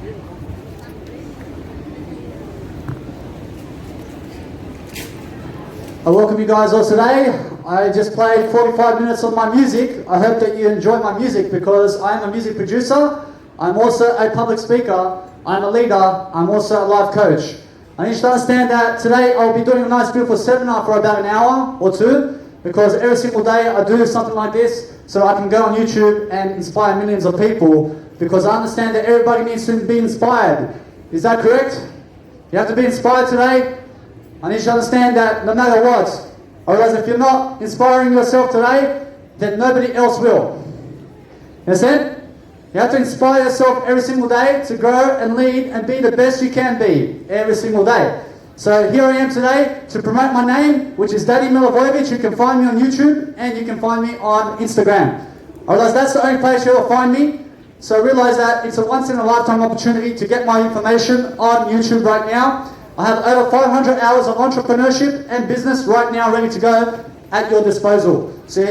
I welcome you guys all today. I just played 45 minutes of my music. I hope that you enjoy my music because I'm a music producer. I'm also a public speaker. I'm a leader. I'm also a life coach. I need you to understand that today I'll be doing a nice beautiful seminar for about an hour or two because every single day I do something like this so I can go on YouTube and inspire millions of people because I understand that everybody needs to be inspired. Is that correct? You have to be inspired today. I need you to understand that no matter what, otherwise if you're not inspiring yourself today, then nobody else will. You understand? You have to inspire yourself every single day to grow and lead and be the best you can be every single day. So here I am today to promote my name, which is Daddy Milivojevic. You can find me on YouTube and you can find me on Instagram. Otherwise that's the only place you'll find me. So realize that it's a once in a lifetime opportunity to get my information on YouTube right now. I have over 500 hours of entrepreneurship and business right now ready to go at your disposal. So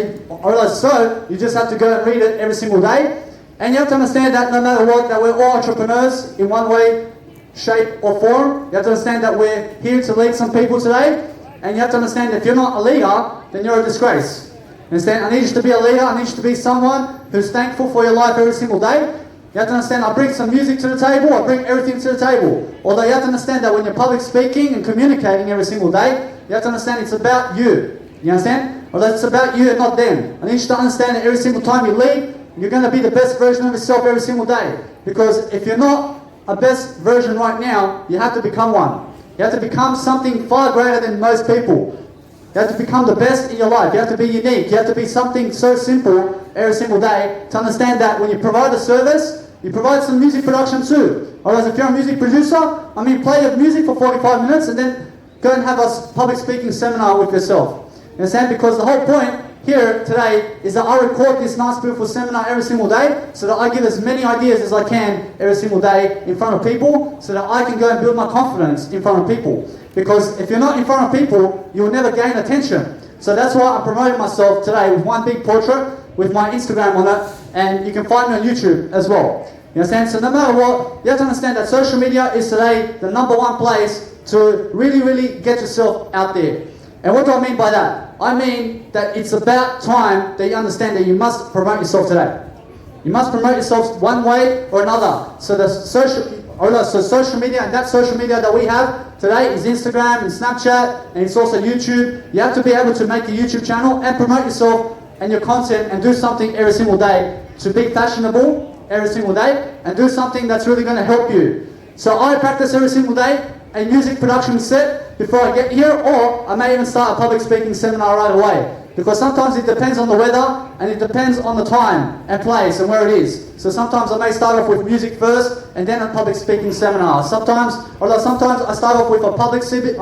you just have to go and read it every single day. And you have to understand that no matter what, that we're all entrepreneurs in one way, shape or form. You have to understand that we're here to lead some people today. And you have to understand that if you're not a leader, then you're a disgrace. Understand? I need you to be a leader. I need you to be someone who's thankful for your life every single day. You have to understand, I bring some music to the table, I bring everything to the table. Although you have to understand that when you're public speaking and communicating every single day, you have to understand it's about you. You understand? Although it's about you and not them. I need you to understand that every single time you lead, you're going to be the best version of yourself every single day. Because if you're not a best version right now, you have to become one. You have to become something far greater than most people. You have to become the best in your life. You have to be unique. You have to be something so simple every single day to understand that when you provide a service, you provide some music production too. Otherwise, if you're a music producer, play your music for 45 minutes and then go and have a public speaking seminar with yourself. You understand? Because the whole point here today is that I record this nice beautiful seminar every single day so that I give as many ideas as I can every single day in front of people so that I can go and build my confidence in front of people. Because if you're not in front of people, you will never gain attention. So that's why I'm promoting myself today with one big portrait with my Instagram on it, and you can find me on YouTube as well. You understand? So no matter what, you have to understand that social media is today the #1 place to really get yourself out there. And what do I mean by that? I mean that it's about time that you understand that you must promote yourself today. You must promote yourself one way or another. So the social media, and that social media that we have today is Instagram and Snapchat, and it's also YouTube. You have to be able to make a YouTube channel and promote yourself and your content and do something every single day to be fashionable every single day and do something that's really going to help you. So I practice every single day a music production set before I get here, or I may even start a public speaking seminar right away. Because sometimes it depends on the weather and it depends on the time and place and where it is. So sometimes I may start off with music first and then a public speaking seminar. Sometimes I start off with a public speaking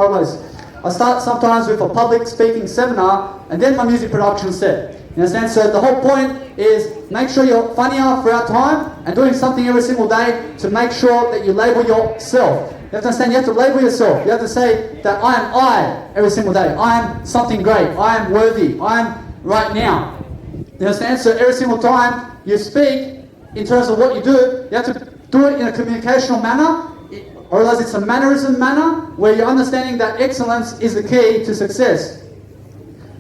seminar and then my music production set. You understand? So the whole point is make sure you're funnier throughout time and doing something every single day to make sure that you label yourself. You have to understand, you have to label yourself. You have to say that I am I every single day. I am something great. I am worthy. I am right now. You understand? So every single time you speak in terms of what you do, you have to do it in a communicational manner, or else it's a mannerism manner where you're understanding that excellence is the key to success.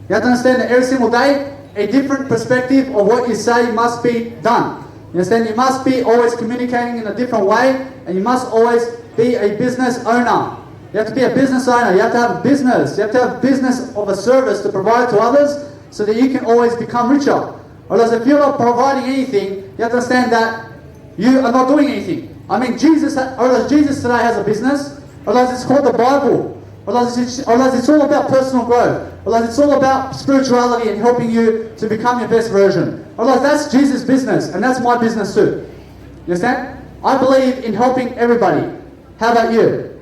You have to understand that every single day, a different perspective of what you say must be done. You understand? You must be always communicating in a different way, and you must always be a business owner. You have to be a business owner. You have to have a business. You have to have business of a service to provide to others so that you can always become richer. Otherwise, if you're not providing anything, you have to understand that you are not doing anything. Jesus today has a business. Otherwise, it's called the Bible. Otherwise, it's all about personal growth. Otherwise, it's all about spirituality and helping you to become your best version. Otherwise, that's Jesus' business, and that's my business too. You understand? I believe in helping everybody. How about you? You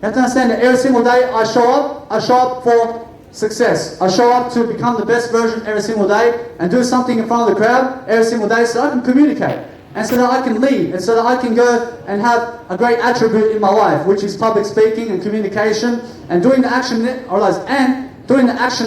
have to understand that every single day I show up for success. I show up to become the best version every single day and do something in front of the crowd every single day so I can communicate and so that I can lead and so that I can go and have a great attribute in my life, which is public speaking and communication and doing the action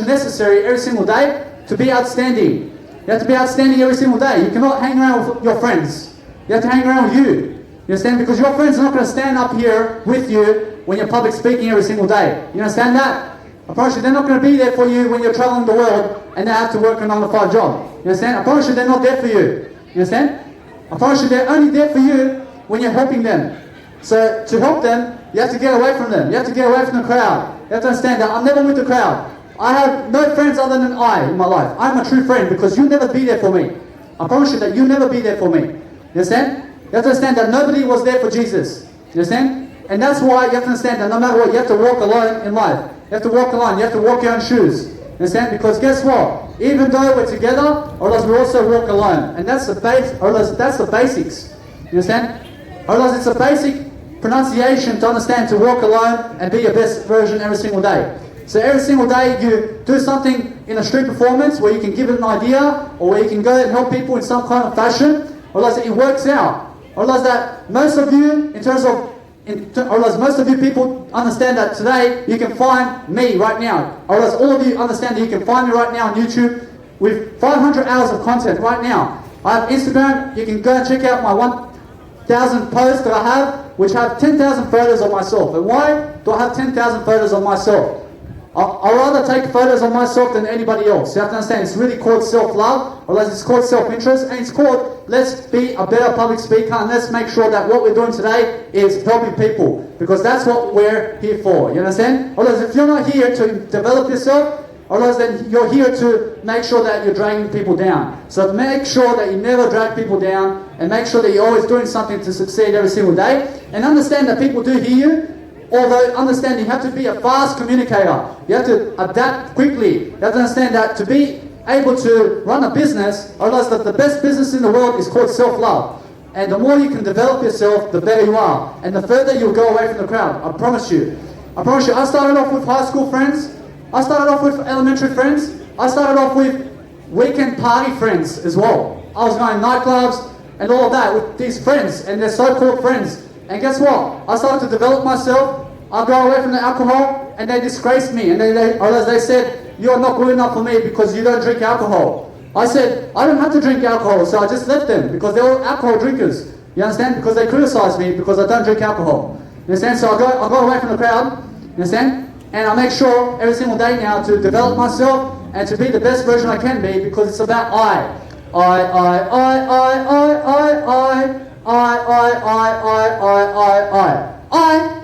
necessary every single day to be outstanding. You have to be outstanding every single day. You cannot hang around with your friends. You have to hang around with you. You You understand? Because your friends are not going to stand up here with you when you're public speaking every single day. You understand that? I promise you, they're not going to be there for you when you're traveling the world and they have to work a 9-to-5 job. You understand? I promise you, they're not there for you. You understand? I promise you, they're only there for you when you're helping them. So to help them, you have to get away from them. You have to get away from the crowd. You have to understand that I'm never with the crowd. I have no friends other than I in my life. I'm a true friend because you'll never be there for me. I promise you that you'll never be there for me. You understand? You have to understand that nobody was there for Jesus. You understand? And that's why you have to understand that no matter what, you have to walk alone in life. You have to walk alone. You have to walk your own shoes. You understand? Because guess what? Even though we're together, or else we also walk alone. And that's the base, or else that's the basics. You understand? Or else it's a basic pronunciation to understand to walk alone and be your best version every single day. So every single day you do something in a street performance where you can give it an idea or where you can go and help people in some kind of fashion, or else it works out. Or else that most of you, or else most of you people understand that today you can find me right now. Or else all of you understand that you can find me right now on YouTube with 500 hours of content right now. I have Instagram. You can go and check out my 1,000 posts that I have, which have 10,000 photos of myself. And why do I have 10,000 photos of myself? I'd rather take photos of myself than anybody else. You have to understand, it's really called self-love, or it's called self-interest, and it's called let's be a better public speaker and let's make sure that what we're doing today is helping people. Because that's what we're here for. You understand? Otherwise, if you're not here to develop yourself, otherwise then you're here to make sure that you're dragging people down. So make sure that you never drag people down and make sure that you're always doing something to succeed every single day. And understand that people do hear you. Although, understand you have to be a fast communicator. You have to adapt quickly. You have to understand that to be able to run a business, or else that the best business in the world is called self-love. And the more you can develop yourself, the better you are. And the further you'll go away from the crowd. I promise you. I promise you. I started off with high school friends. I started off with elementary friends. I started off with weekend party friends as well. I was going to nightclubs and all of that with these friends, and they're so-called friends. And guess what? I started to develop myself. I go away from the alcohol, and they disgraced me. And they said, "You are not good enough for me because you don't drink alcohol." I said, "I don't have to drink alcohol," so I just left them because they were alcohol drinkers. You understand? Because they criticized me because I don't drink alcohol. You understand? So I go away from the crowd. You understand? And I make sure every single day now to develop myself and to be the best version I can be, because it's about I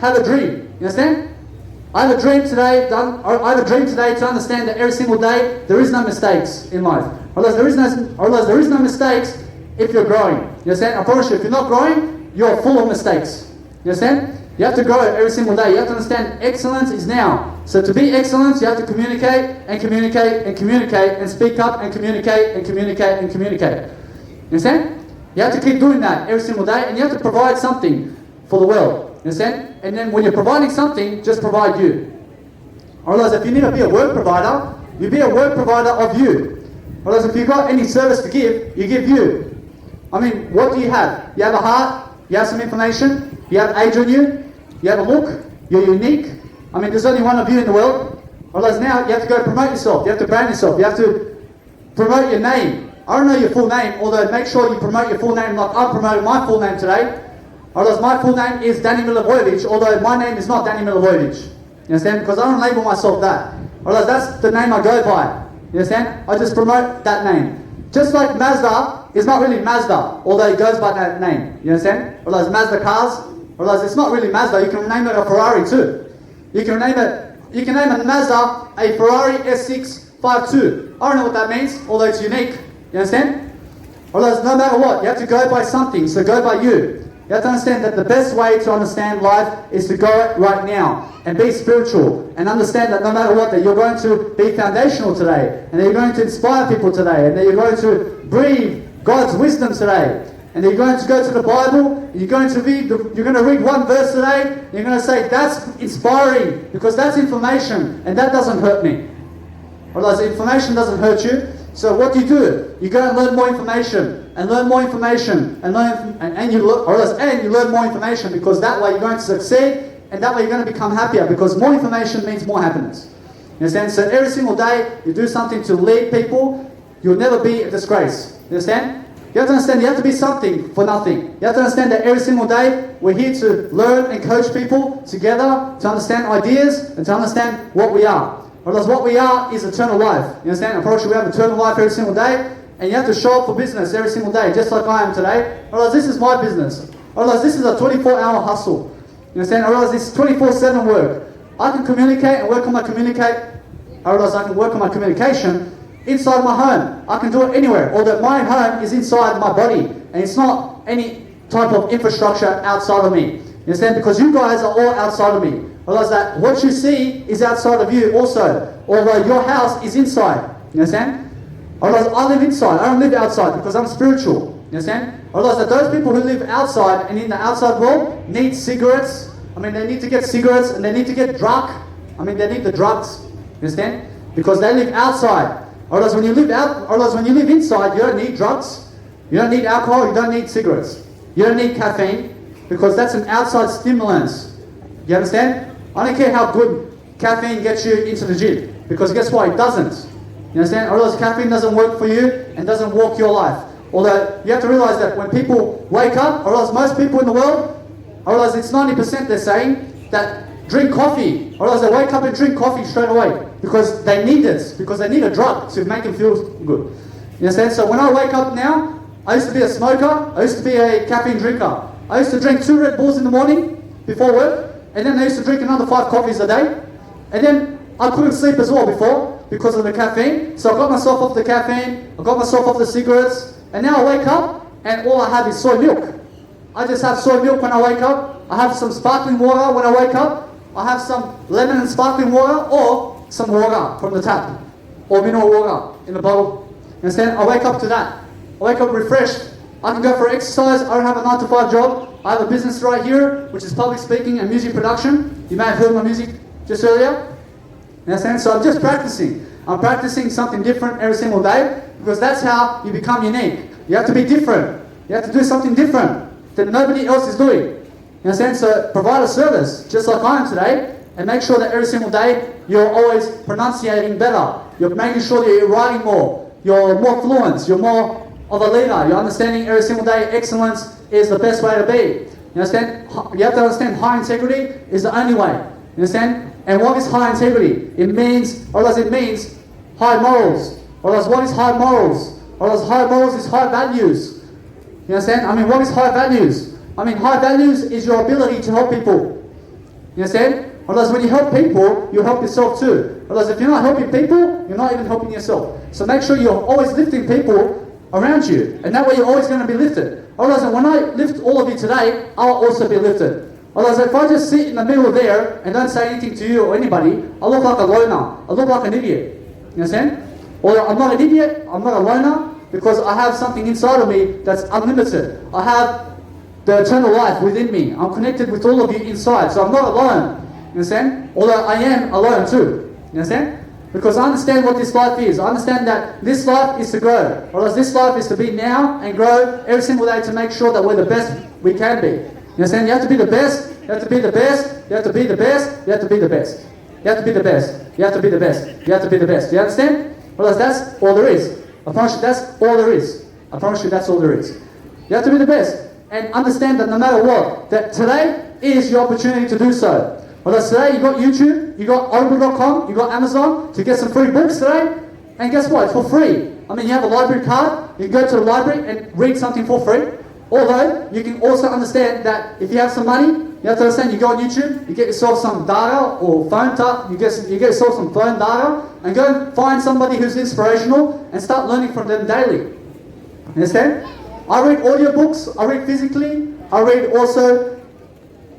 have a dream. You understand? I have a dream today. I have a dream today to understand that every single day there is no mistakes in life. Otherwise there is no mistakes if you're growing. You understand? I promise you, if you're not growing, you're full of mistakes. You understand? You have to grow every single day. You have to understand excellence is now. So to be excellent, you have to communicate and communicate and communicate and speak up and communicate and communicate and communicate. You understand? You have to keep doing that every single day, and you have to provide something for the world. You understand? And then when you're providing something, just provide you. Otherwise, if you need to be a work provider, you be a work provider of you. Otherwise, if you've got any service to give, you give you. I mean, what do you have? You have a heart, you have some information, you have age on you, you have a look, you're unique. I mean, there's only one of you in the world. Otherwise, now you have to go promote yourself, you have to brand yourself, you have to promote your name. I don't know your full name, although make sure you promote your full name like I promoted my full name today. Otherwise, my full name is Danny Milivojevic, although my name is not Danny Milivojevic. You understand? Because I don't label myself that. Otherwise, that's the name I go by. You understand? I just promote that name. Just like Mazda is not really Mazda, although it goes by that name. You understand? Otherwise, Mazda cars, otherwise it's not really Mazda. You can name it a Ferrari too. You can name a Mazda a Ferrari S652. I don't know what that means, although it's unique. You understand? Otherwise, no matter what, you have to go by something, so go by you. You have to understand that the best way to understand life is to go right now and be spiritual and understand that no matter what, that you're going to be foundational today, and that you're going to inspire people today, and that you're going to breathe God's wisdom today, and that you're going to go to the Bible, and you're going to read one verse today, and you're going to say, that's inspiring because that's information and that doesn't hurt me. Otherwise, information doesn't hurt you. So what do? You go and learn more information, and learn more information, and you learn more information, because that way you're going to succeed, and that way you're going to become happier, because more information means more happiness. You understand? So every single day you do something to lead people, you'll never be a disgrace. You understand? You have to understand you have to be something for nothing. You have to understand that every single day we're here to learn and coach people together to understand ideas and to understand what we are. Because what we are is eternal life. You understand? Unfortunately, we have eternal life every single day, and you have to show up for business every single day, just like I am today. Otherwise, this is my business. Otherwise, this is a 24-hour hustle. You understand? Otherwise, this is 24/7 work. I can communicate and work on my communication inside my home. I can do it anywhere. Although my home is inside my body, and it's not any type of infrastructure outside of me. You understand? Because you guys are all outside of me. Realize that what you see is outside of you also. Although your house is inside. You understand? Otherwise, I live inside. I don't live outside because I'm spiritual. You understand? Otherwise, that those people who live outside and in the outside world need cigarettes. They need to get cigarettes and they need to get drunk. They need the drugs. You understand? Because they live outside. Otherwise, when you live inside, you don't need drugs. You don't need alcohol. You don't need cigarettes. You don't need caffeine because that's an outside stimulant. You understand? I don't care how good caffeine gets you into the gym because guess what? It doesn't. You understand? Otherwise, caffeine doesn't work for you and doesn't walk your life. Although you have to realize that when people wake up, or else most people in the world, or else it's 90% they're saying that drink coffee, or else they wake up and drink coffee straight away because they need it, because they need a drug to make them feel good. You understand? So when I wake up now, I used to be a smoker, I used to be a caffeine drinker. I used to drink 2 Red Bulls in the morning before work, and then I used to drink another 5 coffees a day, and then I couldn't sleep as well before because of the caffeine. So I got myself off the caffeine, I got myself off the cigarettes, and now I wake up and all I have is soy milk. I just have soy milk when I wake up. I have some sparkling water when I wake up. I have some lemon and sparkling water or some water from the tap or mineral water in the bottle. You understand? I wake up to that. I wake up refreshed. I can go for exercise. I don't have a 9-to-5 job. I have a business right here, which is public speaking and music production. You may have heard my music just earlier. You understand? So I'm just practicing. I'm practicing something different every single day because that's how you become unique. You have to be different. You have to do something different that nobody else is doing. You understand? So provide a service, just like I am today, and make sure that every single day you're always pronunciating better. You're making sure that you're writing more. You're more fluent. You're more of a leader. You're understanding every single day excellence is the best way to be. You understand? You have to understand high integrity is the only way. You understand? And what is high integrity? It means high morals. Or else what is high morals? Or else high morals is high values. You understand? What is high values? High values is your ability to help people. You understand? Otherwise, when you help people, you help yourself too. Otherwise, if you're not helping people, you're not even helping yourself. So make sure you're always lifting people around you. And that way you're always going to be lifted. Otherwise, when I lift all of you today, I'll also be lifted. Otherwise, if I just sit in the middle there and don't say anything to you or anybody, I look like a loner. I look like an idiot. You understand? Or I'm not an idiot, I'm not a loner, because I have something inside of me that's unlimited. I have the eternal life within me. I'm connected with all of you inside, so I'm not alone. You understand? Although I am alone too. You understand? Because I understand what this life is. I understand that this life is to grow. Or else this life is to be now and grow every single day to make sure that we're the best we can be. You understand? You have to be the best. You have to be the best. You have to be the best. You have to be the best. You have to be the best. You have to be the best. You have to be the best. You understand? Or else that's all there is. I promise you that's all there is. I promise you that's all there is. You have to be the best. And understand that no matter what, that today is your opportunity to do so. Whether today you got YouTube, you got Audible.com, you got Amazon to get some free books today, and guess what? It's for free. You have a library card, you can go to the library and read something for free. Although, you can also understand that if you have some money, you have to understand you go on YouTube, you get yourself some data or phone data, you get yourself some phone data, and go and find somebody who's inspirational and start learning from them daily. Understand? I read audiobooks, I read physically, I read also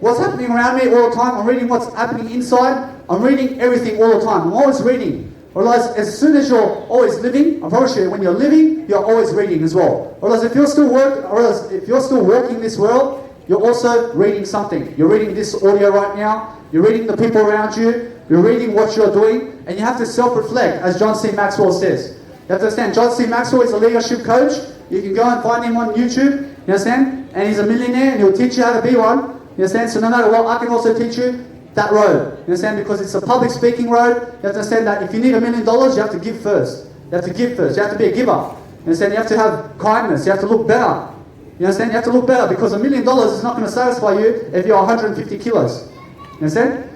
what's happening around me all the time. I'm reading what's happening inside. I'm reading everything all the time. I'm always reading. Otherwise, as soon as you're always living, I promise you, when you're living, you're always reading as well. Otherwise, if you're still walking this world, you're also reading something. You're reading this audio right now. You're reading the people around you. You're reading what you're doing, and you have to self-reflect, as John C. Maxwell says. You have to understand, John C. Maxwell is a leadership coach. You can go and find him on YouTube. You understand? And he's a millionaire, and he'll teach you how to be one. You understand? So no matter what, I can also teach you that road. You understand? Because it's a public speaking road. You have to understand that if you need $1 million, you have to give first. You have to give first. You have to be a giver. You You understand? You have to have kindness. You have to look better. You understand? You have to look better because $1 million is not going to satisfy you if you're 150 kilos. You understand?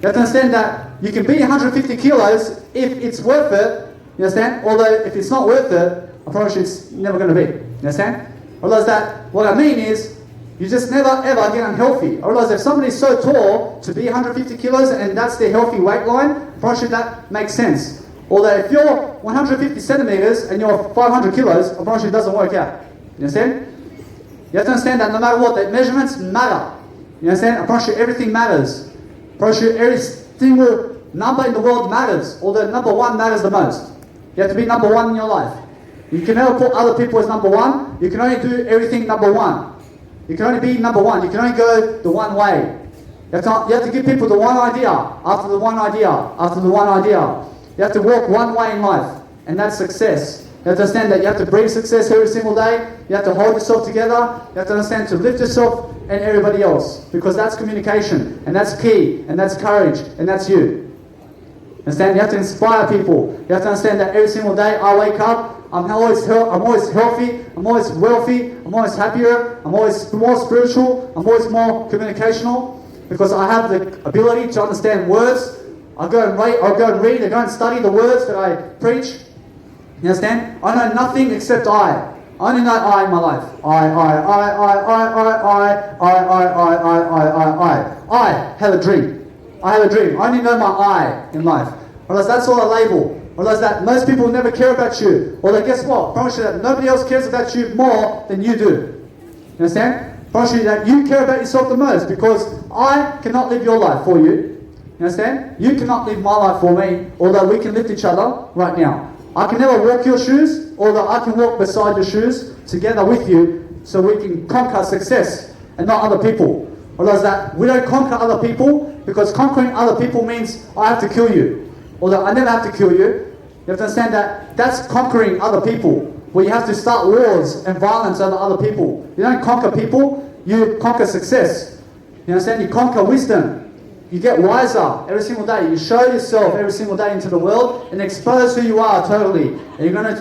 You have to understand that you can be 150 kilos if it's worth it. You understand? Although if it's not worth it, I promise you it's never going to be. You understand? I realize that what I mean is you just never ever get unhealthy. I realize if somebody's so tall to be 150 kilos and that's their healthy weight line, I promise you that makes sense. Although if you're 150 centimeters and you're 500 kilos, I promise you it doesn't work out. You understand? You have to understand that no matter what, the measurements matter. You understand? I promise you everything matters. I promise you every single number in the world matters. Although number one matters the most. You have to be number one in your life. You can never put other people as number one. You can only do everything number one. You can only be number one. You can only go the one way. You have to give people the one idea, after the one idea, after the one idea. You have to walk one way in life, and that's success. You have to understand that you have to bring success every single day. You have to hold yourself together. You have to understand to lift yourself and everybody else, because that's communication, and that's key, and that's courage, and that's you. Understand? You have to inspire people. You have to understand that every single day I wake up, I'm always healthy, I'm always wealthy, I'm always happier, I'm always more spiritual, I'm always more communicational, because I have the ability to understand words. I go and read, I go and study the words that I preach. You understand? I know nothing except I. I only know I in my life. I have a dream. I have a dream. I only know my I in life. Otherwise, that's all I label. Otherwise, that most people never care about you. Although, guess what? I promise you that nobody else cares about you more than you do. You understand? I promise you that you care about yourself the most, because I cannot live your life for you. You understand? You cannot live my life for me, although we can lift each other right now. I can never walk your shoes, although I can walk beside your shoes together with you, so we can conquer success and not other people. Otherwise, that we don't conquer other people, because conquering other people means I have to kill you. Although I never have to kill you. You have to understand that that's conquering other people, where you have to start wars and violence over other people. You don't conquer people, you conquer success. You understand? You conquer wisdom. You get wiser every single day. You show yourself every single day into the world and expose who you are totally. And you're going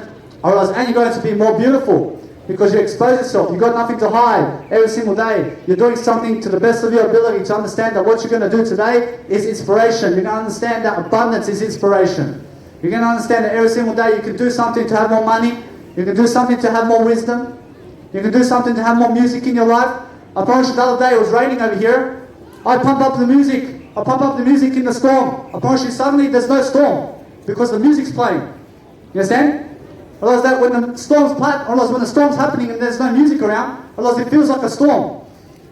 to be more beautiful, because you expose yourself. You've got nothing to hide every single day. You're doing something to the best of your ability to understand that what you're going to do today is inspiration. You're going to understand that abundance is inspiration. You're going to understand that every single day you can do something to have more money. You can do something to have more wisdom. You can do something to have more music in your life. I promise you the other day it was raining over here. I pump up the music. I pump up the music in the storm. I promise you suddenly there's no storm, because the music's playing. You understand? Otherwise, that when the storm's happening and there's no music around, otherwise it feels like a storm.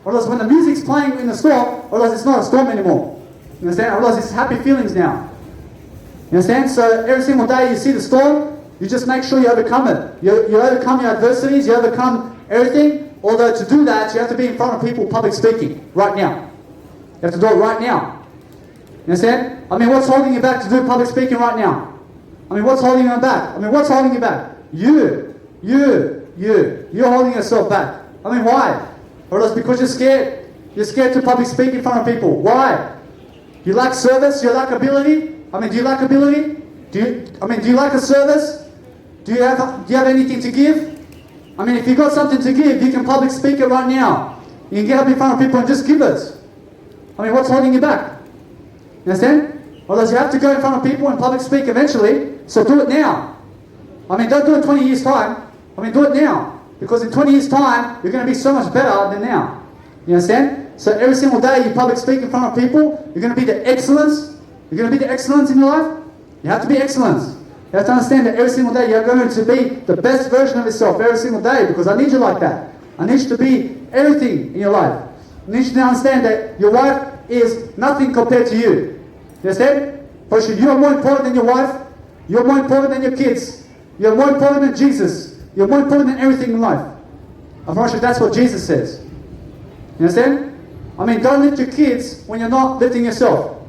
Otherwise, when the music's playing in the storm, otherwise it's not a storm anymore. You understand? Otherwise it's happy feelings now. You understand? So every single day you see the storm, you just make sure you overcome it. You overcome your adversities, you overcome everything. Although to do that, you have to be in front of people public speaking right now. You have to do it right now. You understand? I mean, what's holding you back to do public speaking right now? I mean, what's holding you back? I mean, what's holding you back? You're holding yourself back. I mean, why? Or else because you're scared. You're scared to public speak in front of people. Why? You lack service? You lack ability? I mean, do you lack ability? Do you lack a service? Do you have anything to give? I mean, if you've got something to give, you can public speak it right now. You can get up in front of people and just give it. I mean, what's holding you back? You understand? Otherwise, you have to go in front of people and public speak eventually, so do it now. I mean, don't do it 20 years' time. I mean, do it now. Because in 20 years' time, you're going to be so much better than now. You understand? So every single day you public speak in front of people, you're going to be the excellence. You're going to be the excellence in your life. You have to be excellence. You have to understand that every single day you're going to be the best version of yourself every single day, because I need you like that. I need you to be everything in your life. I need you to understand that your wife is nothing compared to you. You understand? But you are more important than your wife. You're more important than your kids. You're more important than Jesus. You're more important than everything in life. I promise you that's what Jesus says. You understand? I mean, don't lift your kids when you're not lifting yourself.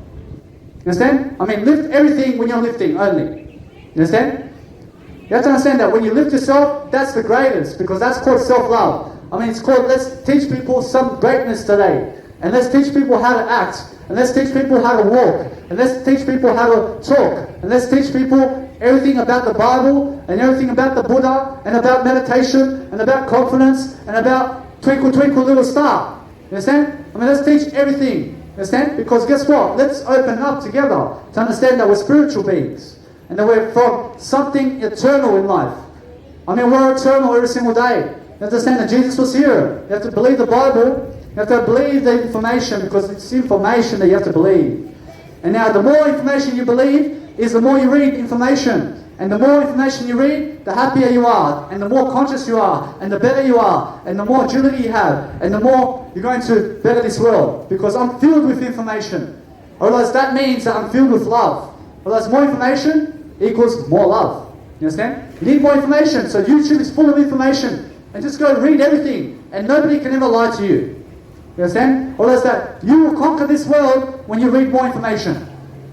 You understand? I mean, lift everything when you're lifting only. You understand? You have to understand that when you lift yourself, that's the greatest, because that's called self-love. I mean, it's called, let's teach people some greatness today. And let's teach people how to act. And let's teach people how to walk. And let's teach people how to talk. And let's teach people everything about the Bible, and everything about the Buddha, and about meditation, and about confidence, and about twinkle, twinkle, little star. You understand? I mean, let's teach everything. You understand? Because guess what? Let's open up together to understand that we're spiritual beings, and that we're from something eternal in life. I mean, we're eternal every single day. You understand that Jesus was here. You have to believe the Bible. You have to believe the information, because it's information that you have to believe. And now, the more information you believe is the more you read information. And the more information you read, the happier you are, and the more conscious you are, and the better you are, and the more agility you have, and the more you're going to better this world. Because I'm filled with information. Otherwise, that means that I'm filled with love. Otherwise, more information equals more love. You understand? You need more information. So YouTube is full of information. And just go read everything. And nobody can ever lie to you. You understand? Otherwise, that you will conquer this world when you read more information.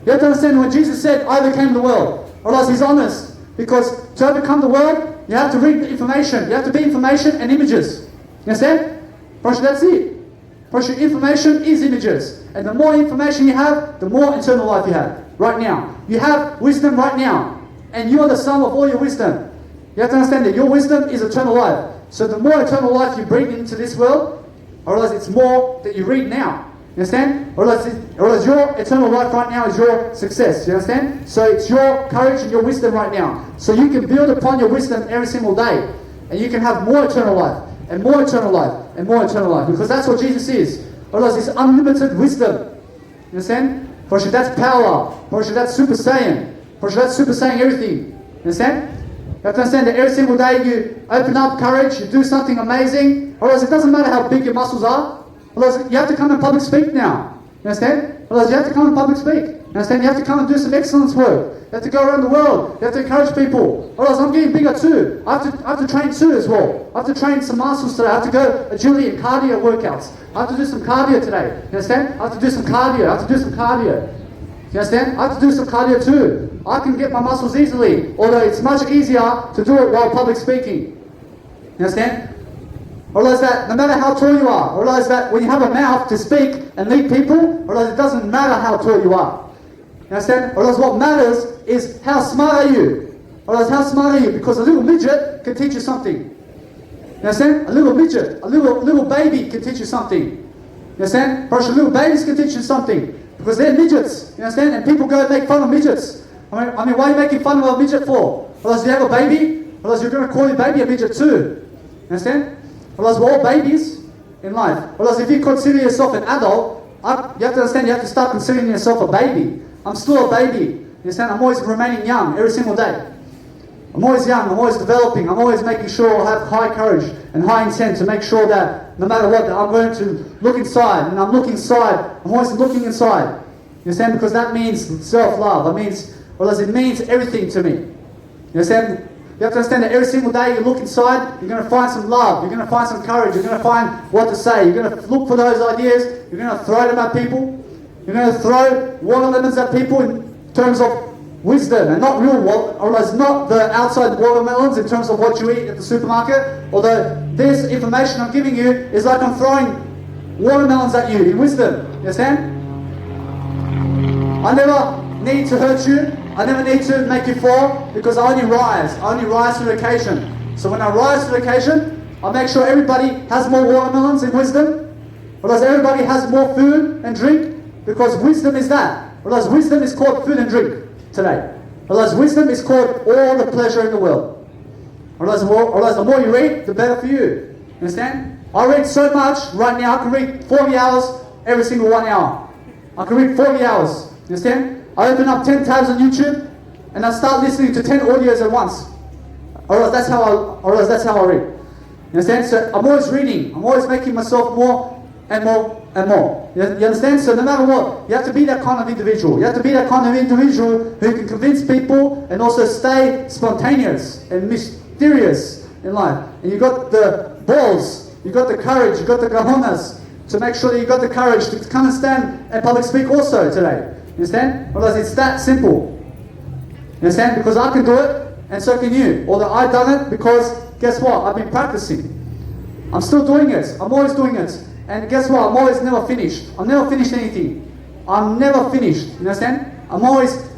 You have to understand, when Jesus said, I overcame the world. Otherwise, he's honest. Because to overcome the world, you have to read the information. You have to be information and images. You understand? That's it. Information is images. And the more information you have, the more eternal life you have. Right now. You have wisdom right now. And you are the sum of all your wisdom. You have to understand that your wisdom is eternal life. So the more eternal life you bring into this world, or else it's more that you read now. You understand? Or else your eternal life right now is your success. You understand? So it's your courage and your wisdom right now. So you can build upon your wisdom every single day. And you can have more eternal life. And more eternal life. And more eternal life. Because that's what Jesus is. Or else it's unlimited wisdom. You understand? For sure, that's power. For sure, that's super saiyan. For sure, that's super saiyan everything. You understand? You have to understand that every single day you open up courage, you do something amazing. Otherwise, it doesn't matter how big your muscles are. Otherwise, you have to come and public speak now. You understand? Otherwise, you have to come and public speak. You understand? You have to come and do some excellence work. You have to go around the world. You have to encourage people. Otherwise, I'm getting bigger too. I have to train too as well. I have to train some muscles today. I have to go agility and cardio workouts. I have to do some cardio today. You understand? I have to do some cardio. I have to do some cardio. You understand? I have to do some cardio too. I can get my muscles easily, although it's much easier to do it while public speaking. You understand? Realize that no matter how tall you are, realize that when you have a mouth to speak and lead people, realize it doesn't matter how tall you are. You understand? Realize what matters is how smart are you. Realize how smart are you, because a little midget can teach you something. You understand? A little midget, a little baby can teach you something. You understand? Perhaps little babies can teach you something. Because they're midgets, you understand? And people go and make fun of midgets. I mean, why are you making fun of a midget for? Otherwise, you have a baby, otherwise you're going to call your baby a midget too. You understand? Otherwise, we're all babies in life. Otherwise, if you consider yourself an adult, you have to understand, you have to start considering yourself a baby. I'm still a baby. You understand? I'm always remaining young every single day. I'm always young, I'm always developing, I'm always making sure I have high courage and high intent to make sure that no matter what, that I'm going to look inside, and I'm looking inside, I'm always looking inside. You understand? Because that means self-love. It means everything to me. You understand? You have to understand that every single day you look inside, you're going to find some love, you're going to find some courage, you're going to find what to say, you're going to look for those ideas, you're going to throw them at people, you're going to throw watermelons at people in terms of wisdom, and not real watermelons, not the outside watermelons in terms of what you eat at the supermarket. Although this information I'm giving you is like I'm throwing watermelons at you in wisdom. You understand? I never need to hurt you. I never need to make you fall, because I only rise. I only rise to the occasion. So when I rise to the occasion, I make sure everybody has more watermelons in wisdom. Because everybody has more food and drink, because wisdom is that. Because wisdom is called food and drink today. Otherwise, wisdom is called all the pleasure in the world. Otherwise, the more you read, the better for you. You understand? I read so much right now. I can read 40 hours every single 1 hour. I can read 40 hours. You understand? I open up 10 tabs on YouTube and I start listening to 10 audios at once. Otherwise, that's how I read. You understand? So I'm always reading. I'm always making myself more and more and more. You understand? So no matter what, you have to be that kind of individual. You have to be that kind of individual who can convince people and also stay spontaneous and mysterious in life. And you got the balls, you got the courage, you got the cojones to make sure that you got the courage to come and stand and public speak also today. You understand? Otherwise, it's that simple. You understand? Because I can do it, and so can you. Although I've done it because, guess what? I've been practicing. I'm still doing it. I'm always doing it. And guess what? I'm always never finished. I'm never finished anything. I'm never finished. You understand? I'm always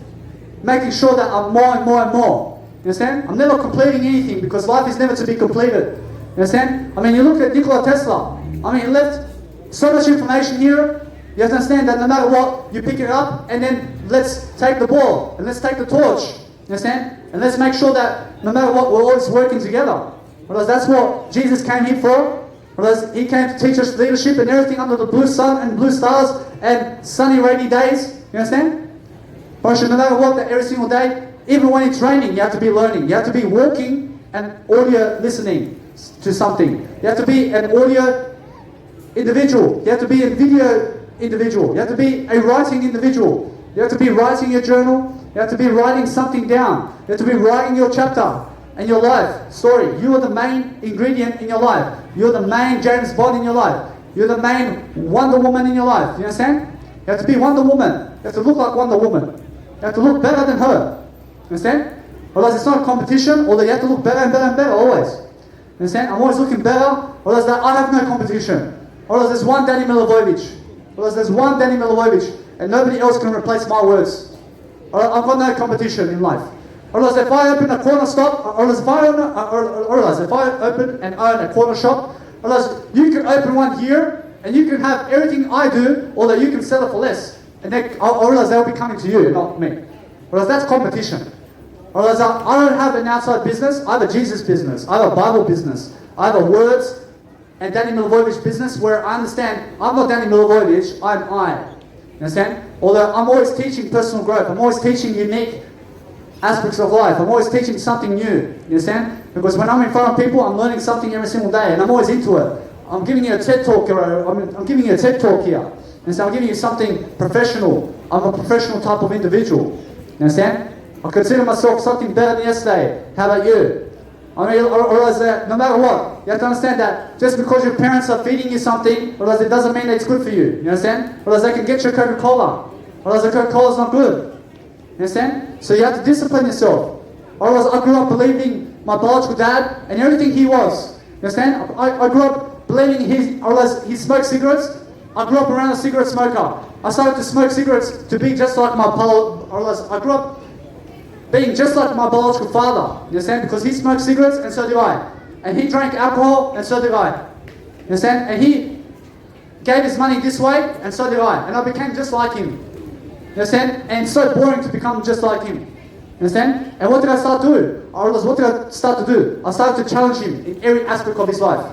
making sure that I'm more and more and more. You understand? I'm never completing anything because life is never to be completed. You understand? I mean, you look at Nikola Tesla. I mean, he left so much information here. You have to understand that no matter what, you pick it up and then let's take the ball and let's take the torch. You understand? And let's make sure that no matter what, we're always working together. Because that's what Jesus came here for. Because he came to teach us leadership and everything under the blue sun and blue stars and sunny rainy days. You understand? But no matter what, that every single day, even when it's raining, you have to be learning. You have to be walking and audio listening to something. You have to be an audio individual. You have to be a video individual. You have to be a writing individual. You have to be writing your journal. You have to be writing something down. You have to be writing your chapter and your life story. You are the main ingredient in your life. You're the main James Bond in your life. You're the main Wonder Woman in your life. You understand? You have to be Wonder Woman. You have to look like Wonder Woman. You have to look better than her. You understand? Otherwise it's not a competition, although you have to look better and better and better always. You understand? I'm always looking better, otherwise I have no competition. Otherwise there's one Danny Milivojevic. Otherwise there's one Danny Milivojevic, and nobody else can replace my words. I've got no competition in life. Otherwise if I open a corner shop, otherwise if I open and own a corner shop, otherwise you can open one here, and you can have everything I do, although you can sell it for less. And I realize they'll be coming to you, not me. Whereas that's competition. Whereas I don't have an outside business, I have a Jesus business, I have a Bible business, I have a words and Danny Milivojevic business where I understand I'm not Danny Milivojevic, I'm I. You understand? Although I'm always teaching personal growth, I'm always teaching unique aspects of life, I'm always teaching something new. You understand? Because when I'm in front of people, I'm learning something every single day and I'm always into it. I'm giving you a TED talk here, I'm giving you a TED talk here. And so I'm giving you something professional. I'm a professional type of individual. You understand? I consider myself something better than yesterday. How about you? I realize that no matter what, you have to understand that just because your parents are feeding you something, otherwise it doesn't mean that it's good for you. You understand? Otherwise they can get you Coca-Cola. Otherwise the Coca-Cola is not good. You understand? So you have to discipline yourself. Otherwise I grew up believing my biological dad and everything he was. You understand? I grew up believing he smoked cigarettes. I grew up around a cigarette smoker. I started to smoke cigarettes to be just like I grew up being just like my biological father. You understand? Because he smoked cigarettes and so do I. And he drank alcohol and so do I. You understand? And he gave his money this way and so do I. And I became just like him. You understand? And it's so boring to become just like him. You understand? And what did I start to do? What did I start to do? I started to challenge him in every aspect of his life.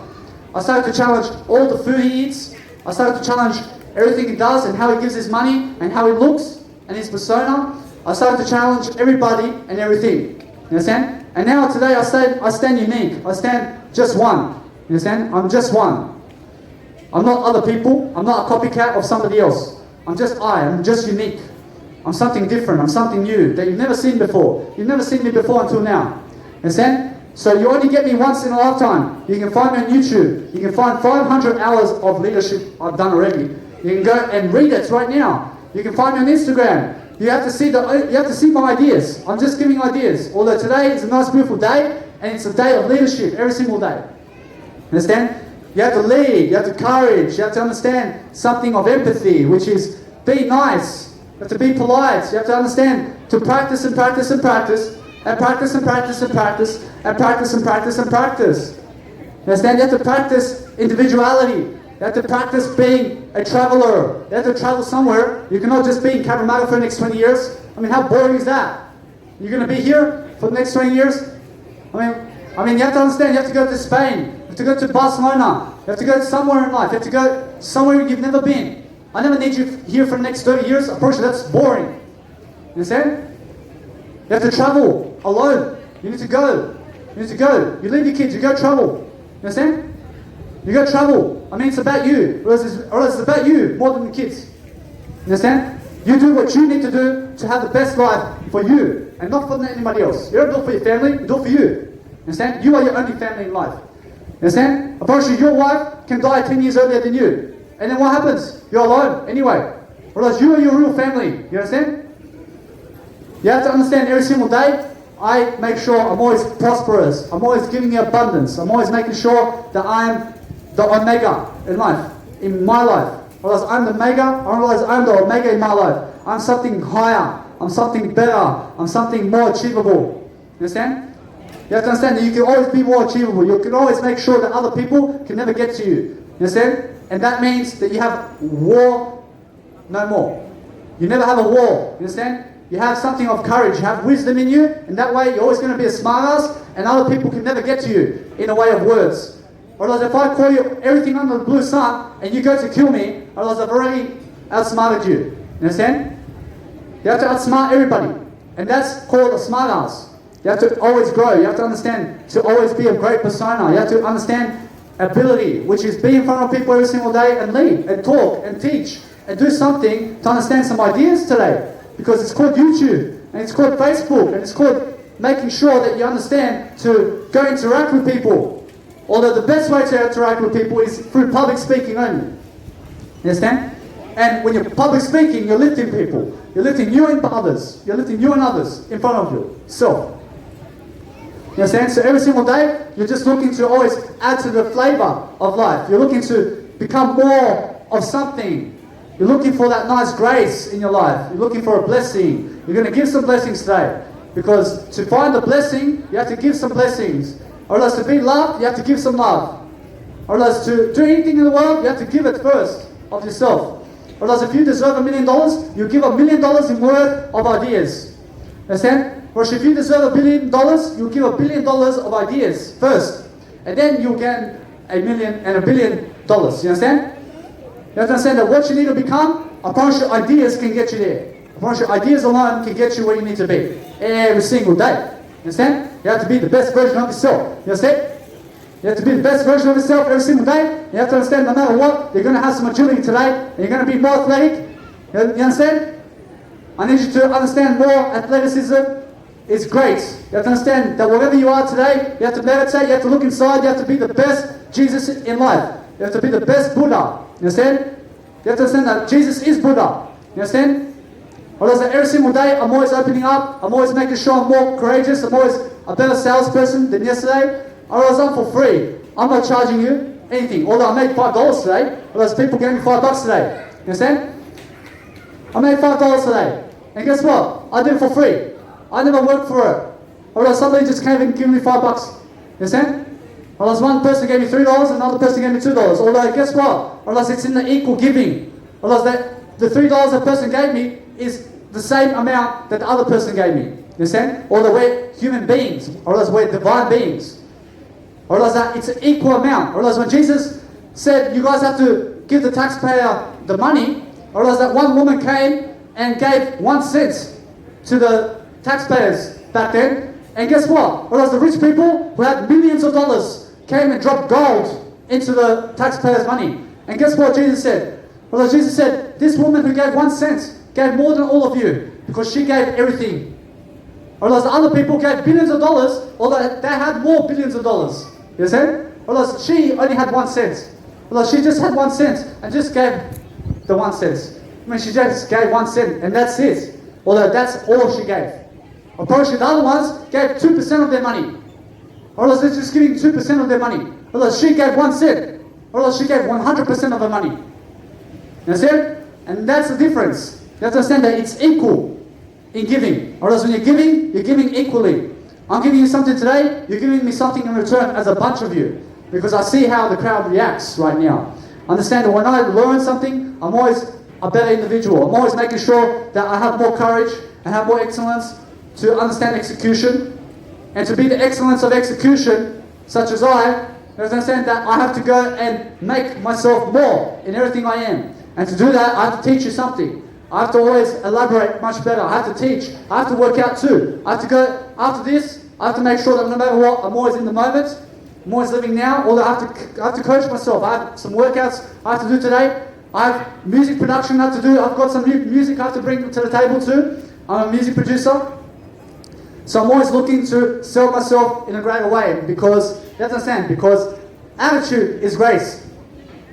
I started to challenge all the food he eats. I started to challenge everything he does and how he gives his money and how he looks and his persona. I started to challenge everybody and everything. You understand? And now today I stand unique. I stand just one. You understand? I'm just one. I'm not other people. I'm not a copycat of somebody else. I'm just unique. I'm something different. I'm something new that you've never seen before. You've never seen me before until now. You understand? So you only get me once in a lifetime. You can find me on YouTube. You can find 500 hours of leadership I've done already. You can go and read it right now. You can find me on Instagram. You have to see my ideas. I'm just giving ideas. Although today is a nice, beautiful day, and it's a day of leadership every single day. Understand? You have to lead. You have to courage. You have to understand something of empathy, which is be nice. You have to be polite. You have to understand to practice and practice and practice. And practice and practice and practice and practice and practice and practice. You understand? You have to practice individuality. You have to practice being a traveler. You have to travel somewhere. You cannot just be in Cabramatta for the next 20 years. I mean, how boring is that? You're going to be here for the next 20 years? I mean, you have to understand, you have to go to Spain. You have to go to Barcelona. You have to go somewhere in life. You have to go somewhere you've never been. I never need you here for the next 30 years. Of course, that's boring. You understand? You have to travel alone. You need to go. You need to go. You leave your kids, you go travel. You understand? You go travel. I mean, it's about you. Or else it's about you more than the kids. You understand? You do what you need to do to have the best life for you and not for anybody else. You don't do it for your family, you do it for you. You understand? You are your only family in life. You understand? Apparently, your wife can die 10 years earlier than you. And then what happens? You're alone anyway. Or else you are your real family. You understand? You have to understand every single day, I make sure I'm always prosperous. I'm always giving you abundance. I'm always making sure that I'm the omega in life, in my life. Otherwise I'm the mega, otherwise I'm the omega in my life. I'm something higher. I'm something better. I'm something more achievable. You understand? You have to understand that you can always be more achievable. You can always make sure that other people can never get to you. You understand? And that means that you have war no more. You never have a war. You understand? You have something of courage. You have wisdom in you. And that way you're always going to be a smartass. And other people can never get to you in a way of words. Otherwise, if I call you everything under the blue sun and you go to kill me, otherwise I've already outsmarted you. You understand? You have to outsmart everybody. And that's called a smartass. You have to always grow. You have to understand to always be a great persona. You have to understand ability, which is be in front of people every single day and lead and talk and teach and do something to understand some ideas today. Because it's called YouTube and it's called Facebook and it's called making sure that you understand to go interact with people. Although the best way to interact with people is through public speaking only. You understand? And when you're public speaking, you're lifting people. You're lifting you and others. You're lifting you and others in front of yourself. You understand? So every single day, you're just looking to always add to the flavor of life. You're looking to become more of something. You're looking for that nice grace in your life. You're looking for a blessing. You're going to give some blessings today. Because to find a blessing, you have to give some blessings. Or else to be loved, you have to give some love. Or else to do anything in the world, you have to give it first of yourself. Or else if you deserve $1 million, you give $1 million in worth of ideas. Understand? Or if you deserve $1 billion, you give $1 billion of ideas first. And then you get $1 million and $1 billion. You understand? You have to understand that what you need to become, I promise you ideas can get you there. I promise you ideas alone can get you where you need to be. Every single day. You understand? You have to be the best version of yourself. You understand? You have to be the best version of yourself every single day. You have to understand no matter what, you're going to have some agility today. And you're going to be more athletic. You understand? I need you to understand more athleticism is great. You have to understand that wherever you are today, you have to meditate, you have to look inside, you have to be the best Jesus in life. You have to be the best Buddha. You understand? You have to understand that Jesus is Buddha. You understand? Otherwise, every single day, I'm always opening up. I'm always making sure I'm more courageous. I'm always a better salesperson than yesterday. Otherwise, I'm for free. I'm not charging you anything. Although I made $5 today. Otherwise, people gave me $5 today. You understand? I made $5 today. And guess what? I did it for free. I never worked for it. Otherwise, somebody just came and gave me $5. You understand? Otherwise, one person gave me $3, another person gave me $2. Although, guess what? Otherwise, it's in the equal giving. Otherwise, the $3 that person gave me is the same amount that the other person gave me. You understand? Although we're human beings. Or else we're divine beings. Or else it's an equal amount. Or else when Jesus said, you guys have to give the taxpayer the money, or else that one woman came and gave 1 cent to the taxpayers back then. And guess what? Or else the rich people who had millions of dollars came and dropped gold into the taxpayers' money. And guess what Jesus said? Well, Jesus said, this woman who gave 1 cent gave more than all of you because she gave everything. Or else the other people gave billions of dollars, although they had more billions of dollars. You understand? Or else she only had 1 cent. Or else she just had 1 cent and just gave the 1 cent. I mean, she just gave 1 cent and that's it. Although that's all she gave. Or probably the other ones gave 2% of their money. Or else they're just giving 2% of their money. Or else she gave 1 cent. Or else she gave 100% of her money. You understand? And that's the difference. You have to understand that it's equal in giving. Or else when you're giving equally. I'm giving you something today, you're giving me something in return as a bunch of you. Because I see how the crowd reacts right now. Understand that when I learn something, I'm always a better individual. I'm always making sure that I have more courage and have more excellence to understand execution. And to be the excellence of execution, such as I understand that I have to go and make myself more in everything I am. And to do that, I have to teach you something. I have to always elaborate much better. I have to teach. I have to work out too. I have to go, after this, I have to make sure that no matter what, I'm always in the moment. I'm always living now. Although I have to coach myself. I have some workouts I have to do today. I have music production I have to do. I've got some new music I have to bring to the table too. I'm a music producer. So I'm always looking to sell myself in a greater way because, you have to understand, because attitude is grace.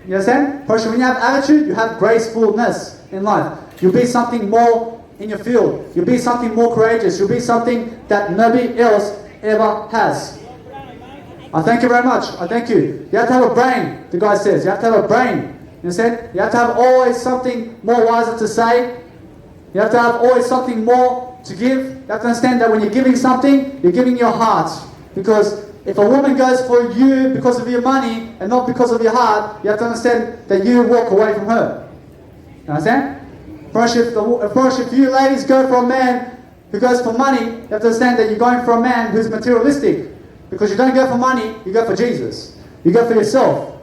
You understand? Because when you have attitude, you have gracefulness in life. You'll be something more in your field. You'll be something more courageous. You'll be something that nobody else ever has. I thank you very much. I thank you. You have to have a brain, the guy says. You have to have a brain. You understand? You have to have always something more wiser to say. You You have to have always something more to give. You have to understand that when you're giving something, you're giving your heart. Because if a woman goes for you because of your money and not because of your heart, you have to understand that you walk away from her. You understand? First, if you ladies go for a man who goes for money, you have to understand that you're going for a man who's materialistic. Because you don't go for money, you go for Jesus. You go for yourself.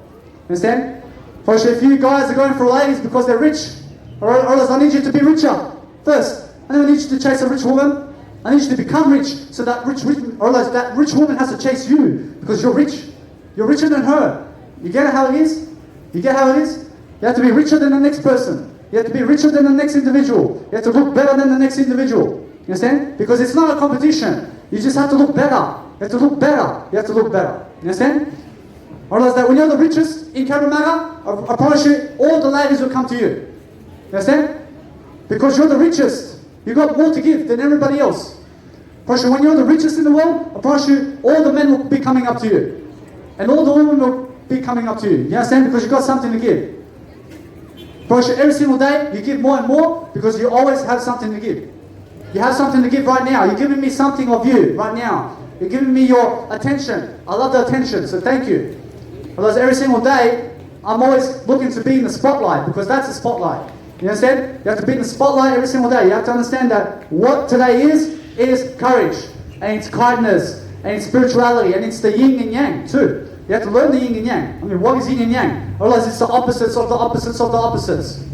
Understand? First, if you guys are going for ladies because they're rich, or else I need you to be richer. First, I don't need you to chase a rich woman. I need you to become rich, so that that rich woman has to chase you because you're rich. You're richer than her. You get how it is? You get how it is? You have to be richer than the next person. You have to be richer than the next individual. You have to look better than the next individual. You understand? Because it's not a competition. You just have to look better. You have to look better. You have to look better. You understand? Or else that when you're the richest in Cabramatta, I promise you, all the ladies will come to you. You understand? Because you're the richest. You've got more to give than everybody else. Promise you, when you're the richest in the world, I promise you, all the men will be coming up to you. And all the women will be coming up to you. You understand? Because you've got something to give. Promise you, every single day, you give more and more because you always have something to give. You have something to give right now. You're giving me something of you right now. You're giving me your attention. I love the attention, so thank you. Otherwise, every single day, I'm always looking to be in the spotlight because that's the spotlight. You understand? You have to be in the spotlight every single day. You have to understand that what today is courage, and it's kindness, and it's spirituality, and it's the yin and yang too. You have to learn the yin and yang. I mean, what is yin and yang? Otherwise, it's the opposites of the opposites of the opposites.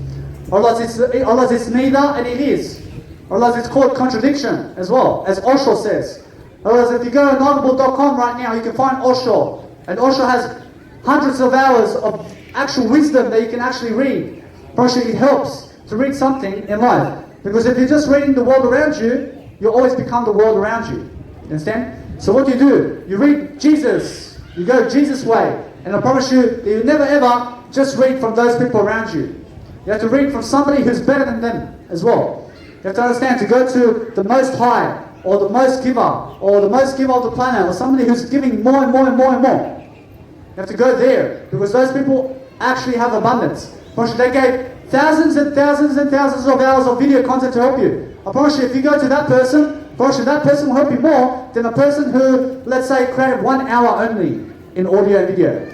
Otherwise, it's neither and it is. Otherwise, it's called contradiction as well, as Osho says. Otherwise, if you go to audible.com right now, you can find Osho. And Osho has hundreds of hours of actual wisdom that you can actually read. It helps to read something in life. Because if you're just reading the world around you, you always become the world around you. You understand? So what do? You read Jesus. You go Jesus' way. And I promise you that you never ever just read from those people around you. You have to read from somebody who's better than them as well. You have to understand, to go to the most high, or the most giver, or the most giver of the planet, or somebody who's giving more and more and more and more. You have to go there, because those people actually have abundance. They gave thousands and thousands and thousands of hours of video content to help you. I promise you, if you go to that person, that person will help you more than a person who, let's say, created 1 hour only in audio and video.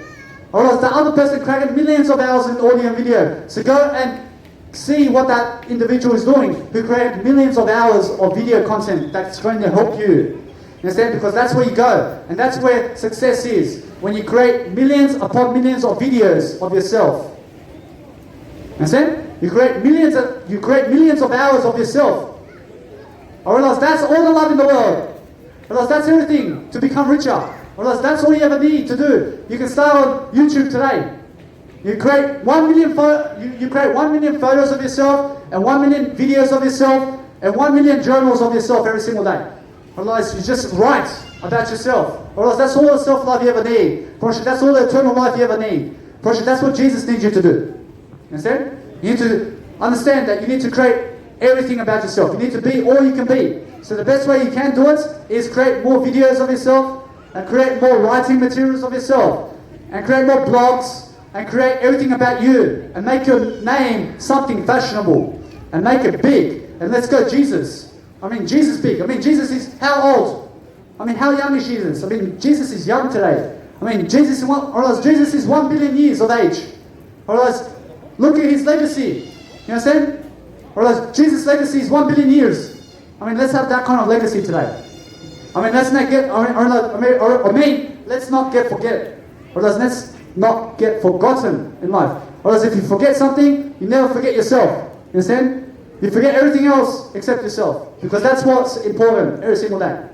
Or else the other person created millions of hours in audio and video. So go and see what that individual is doing, who created millions of hours of video content that's going to help you. You understand? Because that's where you go. And that's where success is. When you create millions upon millions of videos of yourself. Understand? You create millions of hours of yourself. Or else that's all the love in the world. Or else that's everything to become richer. Or else that's all you ever need to do. You can start on YouTube today. You create 1 million you create 1 million photos of yourself, and 1 million videos of yourself, and 1 million journals of yourself every single day. Otherwise, you just write about yourself. Or else that's all the self-love you ever need. That's all the eternal life you ever need. That's what Jesus needs you to do. Understand? You need to understand that you need to create everything about yourself. You need to be all you can be. So the best way you can do it is create more videos of yourself, and create more writing materials of yourself, and create more blogs, and create everything about you, and make your name something fashionable, and make it big. And let's go Jesus. I mean, Jesus big. I mean, Jesus is how old? I mean, how young is Jesus? I mean, Jesus is young today. I mean, Jesus is 1 billion years of age. Or else, look at his legacy. You understand? Or else, Jesus' legacy is 1 billion years. I mean, let's have that kind of legacy today. I mean, let's not get, let's not get forget. Or let's not get forgotten in life. Or else, if you forget something, you never forget yourself. You understand? You forget everything else except yourself. Because that's what's important every single day.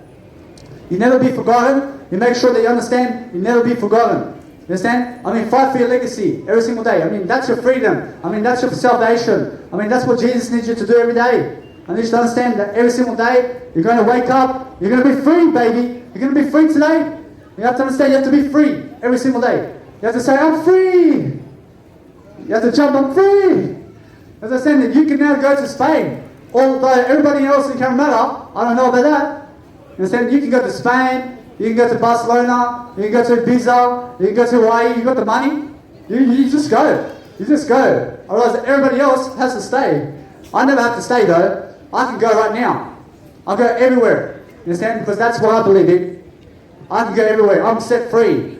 You never be forgotten. You make sure that you understand you never be forgotten. You understand? I mean, fight for your legacy every single day. I mean, that's your freedom. I mean, that's your salvation. I mean, that's what Jesus needs you to do every day. I need you to understand that every single day, you're going to wake up, you're going to be free, baby. You're going to be free today. You have to understand you have to be free every single day. You have to say, I'm free. You have to jump, I'm free. As I said, that you can now go to Spain. Although everybody else in Cabramatta, I don't know about that. You understand? You can go to Spain, you can go to Barcelona, you can go to Ibiza, you can go to Hawaii, you got the money. You just go. You just go. Otherwise everybody else has to stay. I never have to stay though. I can go right now. I'll go everywhere. You understand? Because that's what I believe in. I can go everywhere. I'm set free.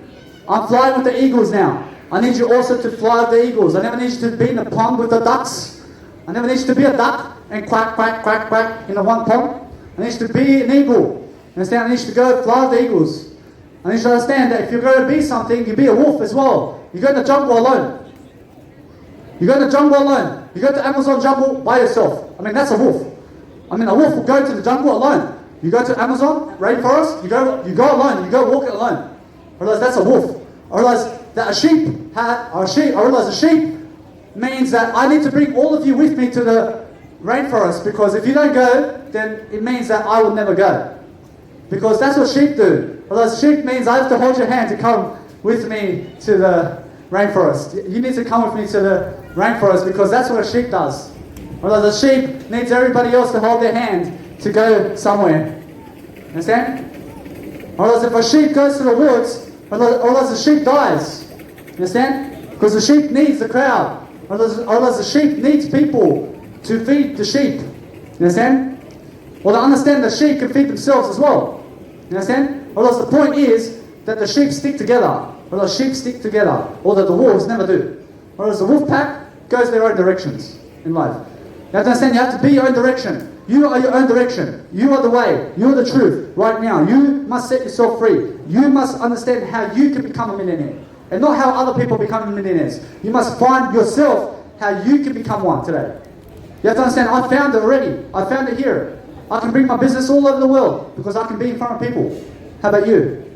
I'm flying with the eagles now. I need you also to fly with the eagles. I never need you to be in the pond with the ducks. I never need you to be a duck and quack, quack, quack, quack in the one pond. I need you to be an eagle. Understand? I need you to go fly with the eagles. I need you to understand that if you're going to be something, you be a wolf as well. You go in the jungle alone. You go in the jungle alone. You go to the Amazon jungle by yourself. I mean, that's a wolf. I mean, a wolf will go to the jungle alone. You go to Amazon, rainforest, you go alone. You go walk it alone. I realize that's a wolf. I realize that I realize a sheep means that I need to bring all of you with me to the rainforest, because if you don't go, then it means that I will never go. Because that's what sheep do. Whereas sheep means I have to hold your hand to come with me to the rainforest. You need to come with me to the rainforest because that's what a sheep does. Whereas a sheep needs everybody else to hold their hand to go somewhere. Understand? Whereas if a sheep goes to the woods, whereas the sheep dies. Understand? Because the sheep needs the crowd. Whereas the sheep needs people to feed the sheep. You understand? Well, to understand the sheep can feed themselves as well. You understand? Whereas the point is that the sheep stick together. Whereas sheep stick together. Or that the wolves never do. Whereas the wolf pack goes their own directions in life. You have to understand, you have to be your own direction. You are your own direction. You are the way. You are the truth. Right now, you must set yourself free. You must understand how you can become a millionaire. And not how other people become millionaires. You must find yourself how you can become one today. You have to understand, I found it already. I found it here. I can bring my business all over the world because I can be in front of people. How about you?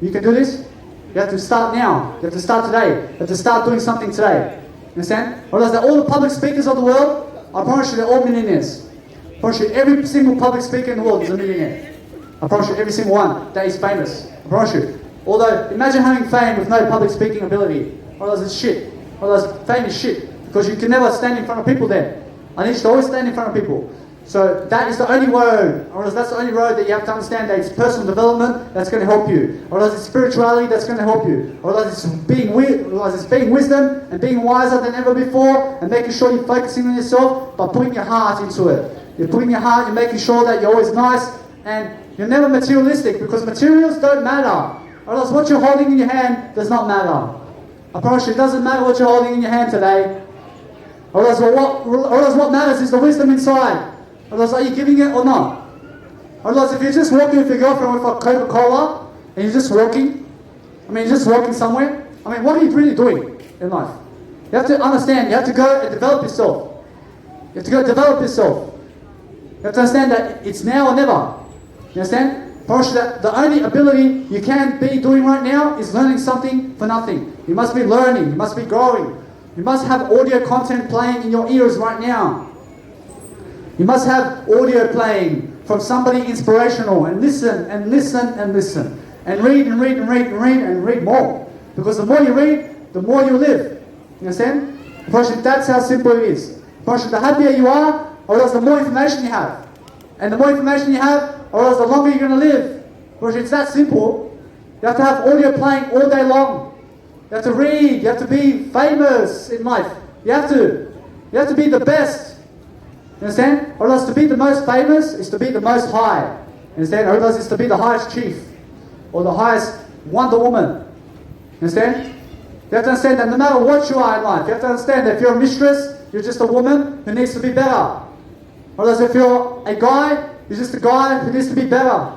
You can do this? You have to start now. You have to start today. You have to start doing something today. You understand? Otherwise, all the public speakers of the world, I promise you they're all millionaires. I promise you every single public speaker in the world is a millionaire. I promise you every single one that is famous. I promise you. Although, imagine having fame with no public speaking ability. Otherwise it's shit. Otherwise fame is shit. Because you can never stand in front of people then. I need you to always stand in front of people. So that is the only road, or that's the only road that you have to understand that it's personal development that's going to help you. Or else it's spirituality that's going to help you. Or else it's being wisdom and being wiser than ever before and making sure you're focusing on yourself by putting your heart into it. You're putting your heart, you're making sure that you're always nice and you're never materialistic because materials don't matter. Or else what you're holding in your hand does not matter. I promise you, it doesn't matter what you're holding in your hand today. Or else what matters is the wisdom inside. Or else are you giving it or not? Or else if you're just walking with your girlfriend with a Coca-Cola and you're just walking, you're just walking somewhere, what are you really doing in life? You have to understand, you have to go and develop yourself. You have to go develop yourself. You have to understand that it's now or never. You understand? That the only ability you can be doing right now is learning something for nothing. You must be learning, you must be growing. You must have audio content playing in your ears right now. You must have audio playing from somebody inspirational and listen and listen and listen. And read and read and read and read and read more. Because the more you read, the more you live. You understand? That's how simple it is. The happier you are, or else the more information you have. And the more information you have, or else the longer you're going to live. Because it's that simple. You have to have audio playing all day long. You have to read. You have to be famous in life. You have to. You have to be the best. You understand? Or else to be the most famous is to be the most high. You understand? Or else it's to be the highest chief. Or the highest Wonder Woman. You understand? You have to understand that no matter what you are in life, you have to understand that if you're a mistress, you're just a woman who needs to be better. Or else if you're a guy, you're just a guy who needs to be better.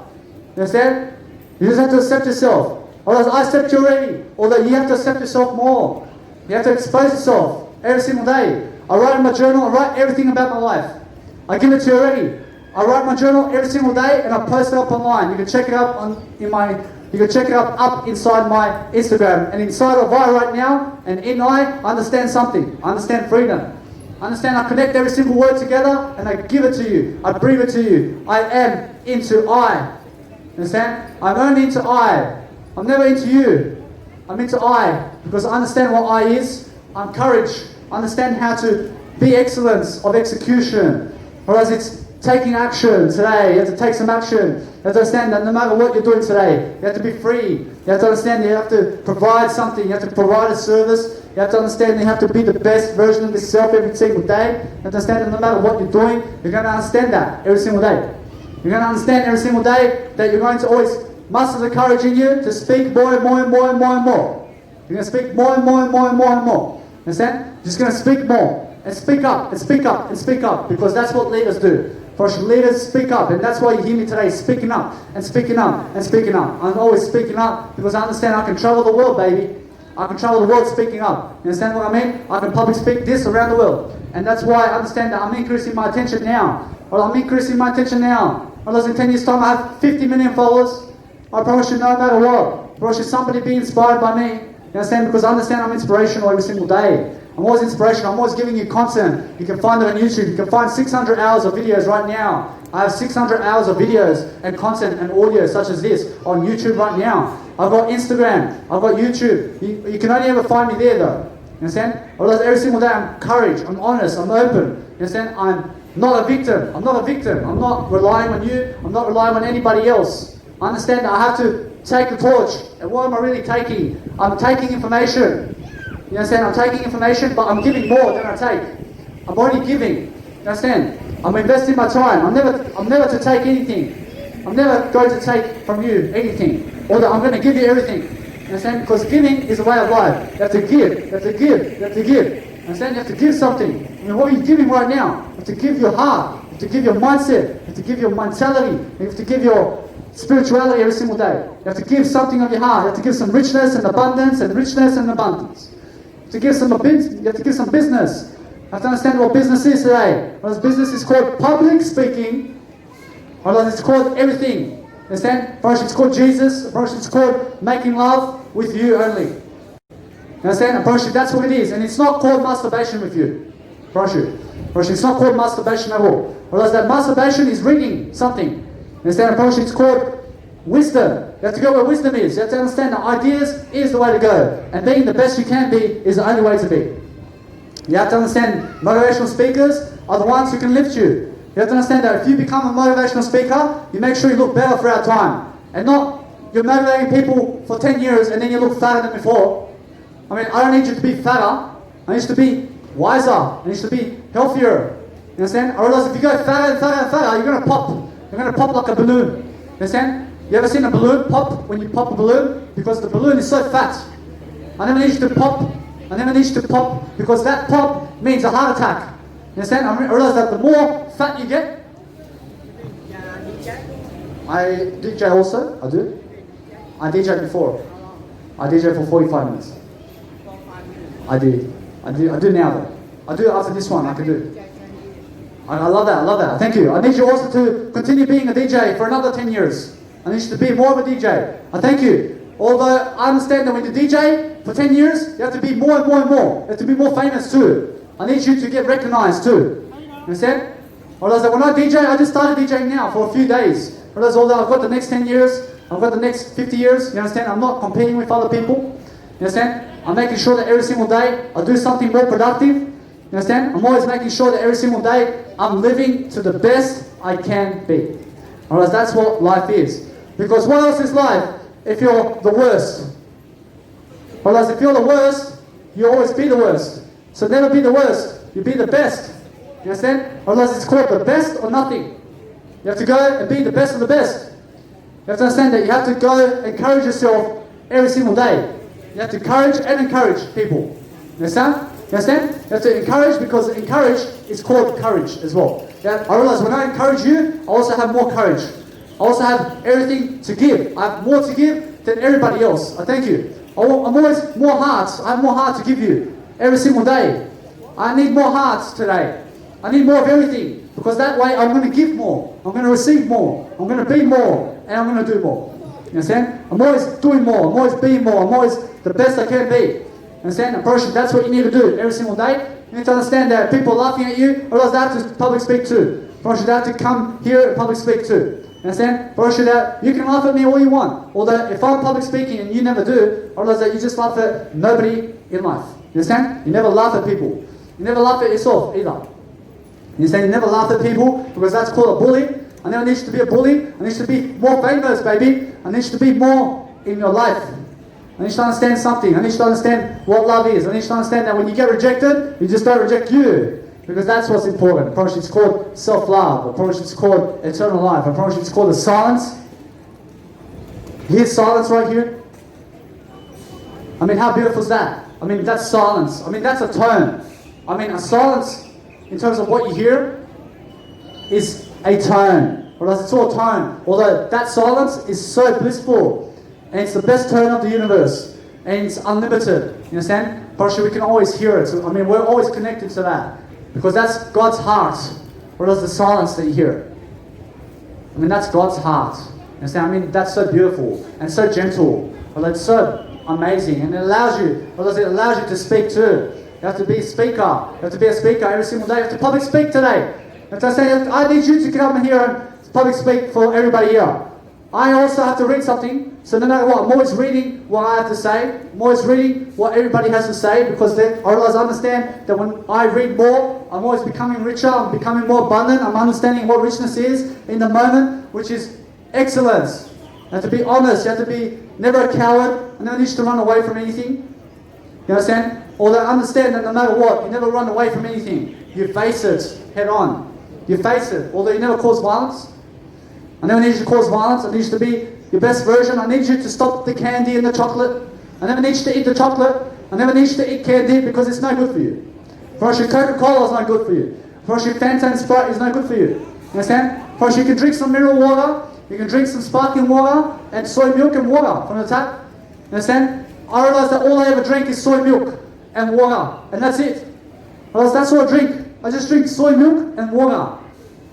You understand? You just have to accept yourself. Or else I accept you already. Although you have to accept yourself more. You have to expose yourself every single day. I write in my journal, I write everything about my life. I give it to you already. I write my journal every single day and I post it up online. You can check it up you can check it up inside my Instagram. And inside of I right now, and in I understand something. I understand freedom. I understand I connect every single word together and I give it to you. I breathe it to you. I am into I. Understand? I'm only into I. I'm never into you. I'm into I. Because I understand what I is. I'm courage. I understand how to be excellence of execution. Whereas it's taking action today. You have to take some action. You have to understand that no matter what you're doing today, you have to be free. You have to understand you have to provide something. You have to provide a service. You have to understand that you have to be the best version of yourself every single day. You have to understand that no matter what you're doing, you're going to understand that every single day. You're going to understand every single day that you're going to always muster the courage in you to speak more and more and more and more and more. You're going to speak more and more and more and more and more. Understand? You're just going to speak more. And speak up, and speak up, and speak up. Because that's what leaders do. For leaders, speak up. And that's why you hear me today speaking up, and speaking up, and speaking up. I'm always speaking up because I understand I can travel the world, baby. I can travel the world speaking up. You understand what I mean? I can public speak this around the world. And that's why I understand that I'm increasing my attention now. Well, I'm increasing my attention now. Unless in 10 years' time I have 50 million followers, I promise you no matter what. I promise you somebody be inspired by me. You understand? Because I understand I'm inspirational every single day. I'm always inspirational. I'm always giving you content. You can find it on YouTube. You can find 600 hours of videos right now. I have 600 hours of videos and content and audio such as this on YouTube right now. I've got Instagram. I've got YouTube. You can only ever find me there though. You understand? Otherwise, every single day I'm courage. I'm honest. I'm open. You understand? I'm not a victim. I'm not a victim. I'm not relying on you. I'm not relying on anybody else. I understand that I have to take the torch. And what am I really taking? I'm taking information. You understand? I'm taking information, but I'm giving more than I take. I'm already giving. You understand? I'm investing my time. I'm never to take anything. I'm never going to take from you anything. Or that I'm going to give you everything. You understand? Because giving is a way of life. You have to give. You have to give. You have to give. You understand? You have to give something. I mean, what are you giving right now? You have to give your heart. You have to give your mindset. You have to give your mentality. You have to give your spirituality every single day. You have to give something of your heart. You have to give some richness and abundance and richness and abundance. You have to give some business. You have to understand what business is today. Well, business is called public speaking. Or it's called everything. Understand? First it's called Jesus. First it's called making love with you only. Understand? First that's what it is. And it's not called masturbation with you. First it's not called masturbation at all. Or that masturbation is reading something. Understand? First it's called wisdom. You have to go where wisdom is. You have to understand that ideas is the way to go. And being the best you can be is the only way to be. You have to understand motivational speakers are the ones who can lift you. You have to understand that if you become a motivational speaker, you make sure you look better throughout time. And not you're motivating people for 10 years and then you look fatter than before. I mean, I don't need you to be fatter. I need you to be wiser. I need you to be healthier. You understand? I realize if you go fatter and fatter and fatter, you're going to pop. You're going to pop like a balloon. You understand? You ever seen a balloon pop when you pop a balloon? Because the balloon is so fat. I never need you to pop. I never need you to pop because that pop means a heart attack. You understand? I realize that the more fat you get. I DJ also. I do. I DJ before. I DJ for 45 minutes. I do now though. I do after this one. I can do. I love that. I love that. Thank you. I need you also to continue being a DJ for another 10 years. I need you to be more of a DJ. I thank you. Although I understand that when you DJ for 10 years, you have to be more and more and more. You have to be more famous too. I need you to get recognized too. You understand? Whereas when I DJ, I just started DJing now for a few days. Whereas although I've got the next 10 years, I've got the next 50 years, you understand? I'm not competing with other people. You understand? I'm making sure that every single day I do something more productive. You understand? I'm always making sure that every single day I'm living to the best I can be. Whereas that's what life is. Because what else is life if you're the worst? Whereas if you're the worst, you always be the worst. So never be the worst, you be the best. You understand? Otherwise it's called the best or nothing. You have to go and be the best of the best. You have to understand that you have to go and encourage yourself every single day. You have to encourage and encourage people. You understand? You understand? You have to encourage because encourage is called courage as well. Yeah? I realize when I encourage you, I also have more courage. I also have everything to give. I have more to give than everybody else. I thank you. I'm always more hearts. I have more heart to give you every single day. I need more hearts today. I need more of everything because that way I'm going to give more. I'm going to receive more. I'm going to be more and I'm going to do more. You understand? I'm always doing more. I'm always being more. I'm always the best I can be. You understand? And person, that's what you need to do every single day. You need to understand that people are laughing at you, or else they have to public speak too. Person, they have to come here and public speak too. You understand? Person, that you can laugh at me all you want. Although if I'm public speaking and you never do, or else that you just laugh at nobody in life. You understand? You never laugh at people. You never laugh at yourself either. You understand? You never laugh at people because that's called a bully. I never need you to be a bully. I need you to be more famous, baby. I need you to be more in your life. I need you to understand something. I need you to understand what love is. I need you to understand that when you get rejected, you just don't reject you. Because that's what's important. I promise you it's called self-love. I promise you it's called eternal life. I promise you it's called the silence. Here's silence right here. I mean, how beautiful is that? I mean, that's silence. I mean, that's a tone. I mean, a silence, in terms of what you hear, is a tone. Whereas it's all tone. Although that silence is so blissful. And it's the best tone of the universe. And it's unlimited. You understand? But we can always hear it. So, I mean, we're always connected to that. Because that's God's heart. Whereas the silence that you hear. I mean, that's God's heart. You understand? I mean, that's so beautiful. And so gentle. Well, it's so amazing. And it allows you to speak too. You have to be a speaker. You have to be a speaker every single day. You have to public speak today. You have to say, I need you to come in here and public speak for everybody here. I also have to read something. So no matter what, I'm always reading what I have to say. I'm always reading what everybody has to say, because then I realize, I understand that when I read more, I'm always becoming richer. I'm becoming more abundant. I'm understanding what richness is in the moment, which is excellence. You have to be honest. You have to be never a coward. I never need you to run away from anything. You understand? Although understand that no matter what, you never run away from anything. You face it head on. You face it. Although you never cause violence. I never need you to cause violence. I need you to be your best version. I need you to stop the candy and the chocolate. I never need you to eat the chocolate. I never need you to eat candy, because it's no good for you. For us, your Coca-Cola is not good for you. For us, your Fanta and Sprite is not good for you. You understand? For us, you can drink some mineral water. You can drink some sparkling water and soy milk and water from the tap. You understand? I realize that all I ever drink is soy milk and water. And that's it. That's all I drink. I just drink soy milk and water.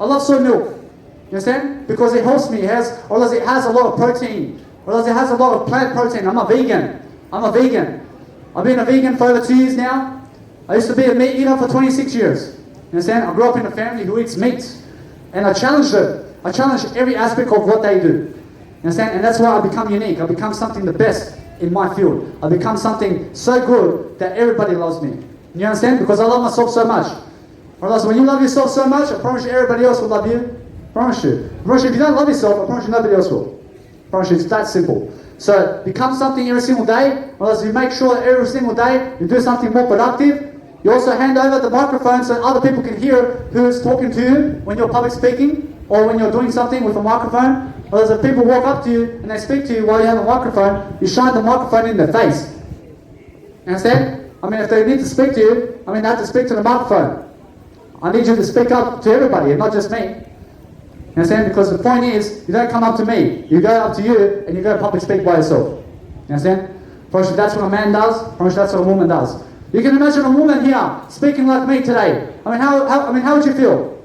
I love soy milk. You understand? Because it helps me. It has a lot of protein. It has a lot of plant protein. I'm a vegan. I've been a vegan for over 2 years now. I used to be a meat eater for 26 years. You understand? I grew up in a family who eats meat. And I challenged it. I challenge every aspect of what they do. You understand? And that's why I become unique. I become something the best in my field. I become something so good that everybody loves me. You understand? Because I love myself so much. Or when you love yourself so much, I promise you everybody else will love you. I promise you. I promise you if you don't love yourself, I promise you nobody else will. I promise you it's that simple. So become something every single day. Or else you make sure that every single day you do something more productive. You also hand over the microphone so other people can hear who's talking to you when you're public speaking, or when you're doing something with a microphone. Or if people walk up to you and they speak to you while you have a microphone, you shine the microphone in their face. Understand? I mean, if they need to speak to you, they have to speak to the microphone. I need you to speak up to everybody and not just me. You understand? Because the point is, you don't come up to me. You go up to you and you go public speak by yourself. You understand? First, that's what a man does. First, that's what a woman does. You can imagine a woman here speaking like me today. How would you feel?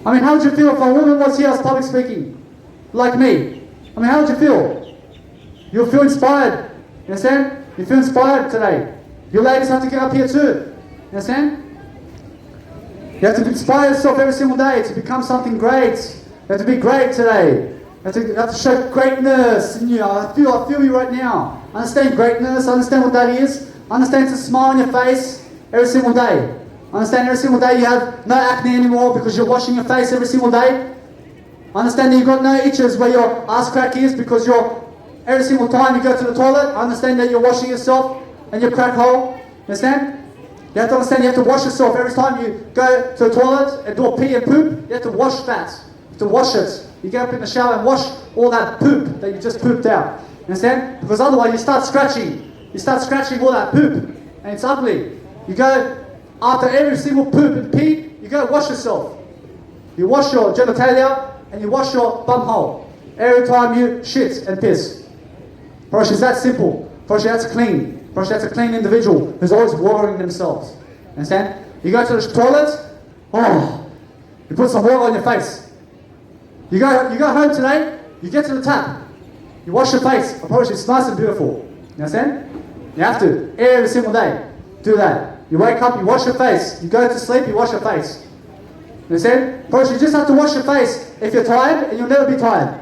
How would you feel if a woman was here public speaking like me? How would you feel? You'll feel inspired. You understand? You feel inspired today. You ladies have to get up here too. You understand? You have to inspire yourself every single day to become something great. You have to be great today. You have to show greatness in you. I feel you right now. Understand greatness. Understand what that is. Understand to smile on your face every single day. Understand every single day you have no acne anymore because you're washing your face every single day. Understand that you've got no itches where your ass crack is because every single time you go to the toilet, understand that you're washing yourself and your crack hole. Understand? You have to understand you have to wash yourself every time you go to the toilet and do a pee and poop. You have to wash that. You have to wash it. You get up in the shower and wash all that poop that you just pooped out. Understand? Because otherwise you start scratching. You start scratching all that poop and it's ugly. You go after every single poop and pee, you go wash yourself. You wash your genitalia and you wash your bum hole every time you shit and piss. Prosh, it's that simple. Prosh, that's clean. Prosh, that's a clean individual who's always watering themselves. Understand? You go to the toilet, you put some water on your face. You go home today, you get to the tap, you wash your face. Prosh, it's nice and beautiful. You understand? You have to, every single day, do that. You wake up, you wash your face. You go to sleep, you wash your face. You understand? Prosh, you just have to wash your face if you're tired, and you'll never be tired.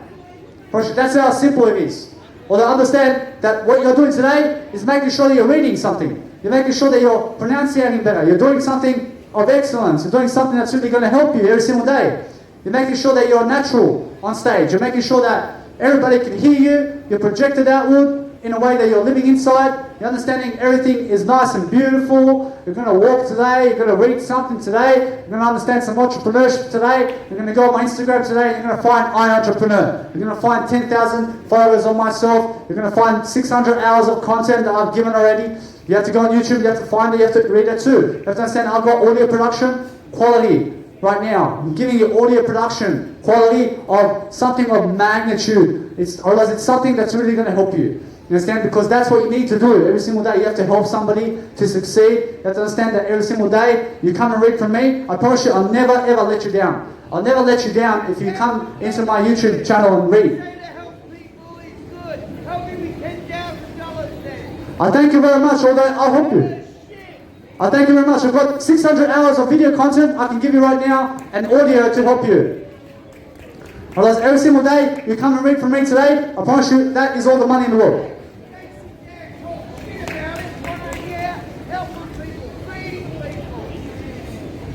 Prosh, that's how simple it is. Or to understand that what you're doing today is making sure that you're reading something. You're making sure that you're pronunciating better. You're doing something of excellence. You're doing something that's really going to help you every single day. You're making sure that you're natural on stage. You're making sure that everybody can hear you. You're projected outward. in a way that you're living inside. You're understanding everything is nice and beautiful. You're going to walk today. You're going to read something today. You're going to understand some entrepreneurship today. You're going to go on my Instagram today. You're going to find I Entrepreneur. You're going to find 10,000 followers on myself. You're going to find 600 hours of content that I've given already. You have to go on YouTube. You have to find it. You have to read it too. You have to understand I've got audio production quality. Right now, I'm giving you audio production quality of something of magnitude. It's something that's really going to help you. You understand? Because that's what you need to do every single day. You have to help somebody to succeed. You have to understand that every single day you come and read from me. I promise you, I'll never ever let you down. I'll never let you down if you come into my YouTube channel and read. I thank you very much, although I'll help you. I thank you very much. I've got 600 hours of video content I can give you right now and audio to help you. Otherwise, every single day you come and read from me today, I promise you that is all the money in the world.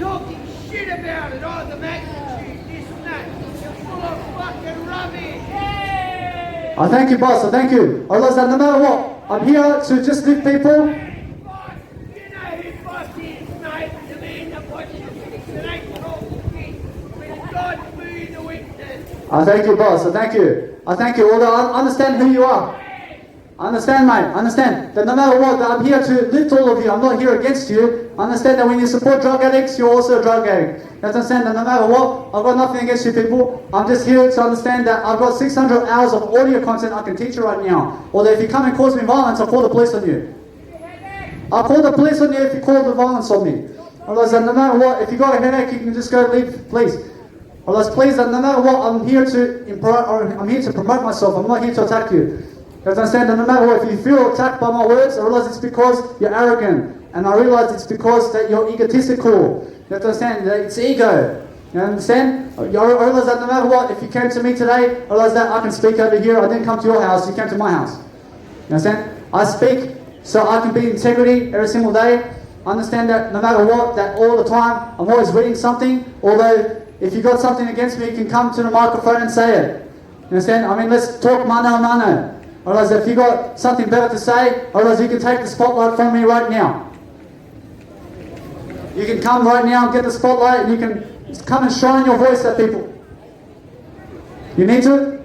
Talking shit about it, oh, the magnitude, this and that. You're full of fucking rubbish. I thank you, boss. I thank you. I realize that no matter what, I'm here to just lift people. I thank you, boss. I thank you. I thank you. Although I understand who you are. I understand, mate. I understand that no matter what, that I'm here to lift all of you. I'm not here against you. I understand that when you support drug addicts, you're also a drug addict. You have to understand that no matter what, I've got nothing against you people. I'm just here to understand that I've got 600 hours of audio content I can teach you right now. Although if you come and cause me violence, I'll call the police on you. I'll call the police on you if you call the violence on me. Otherwise, no matter what, if you got a headache, you can just go leave, please. Otherwise, please, no matter what, I'm here to promote myself. I'm not here to attack you. You have to understand that no matter what, if you feel attacked by my words, I realize it's because you're arrogant. And I realize it's because that you're egotistical. You have to understand that it's ego. You understand? I realize that no matter what, if you came to me today, I realize that I can speak over here. I didn't come to your house, you came to my house. You understand? I speak so I can be in integrity every single day. I understand that no matter what, that all the time, I'm always reading something. Although, if you got something against me, you can come to the microphone and say it. You understand? I mean, let's talk mano a mano. Otherwise, if you got something better to say, otherwise you can take the spotlight from me right now. You can come right now and get the spotlight and you can come and shine your voice at people. You need to?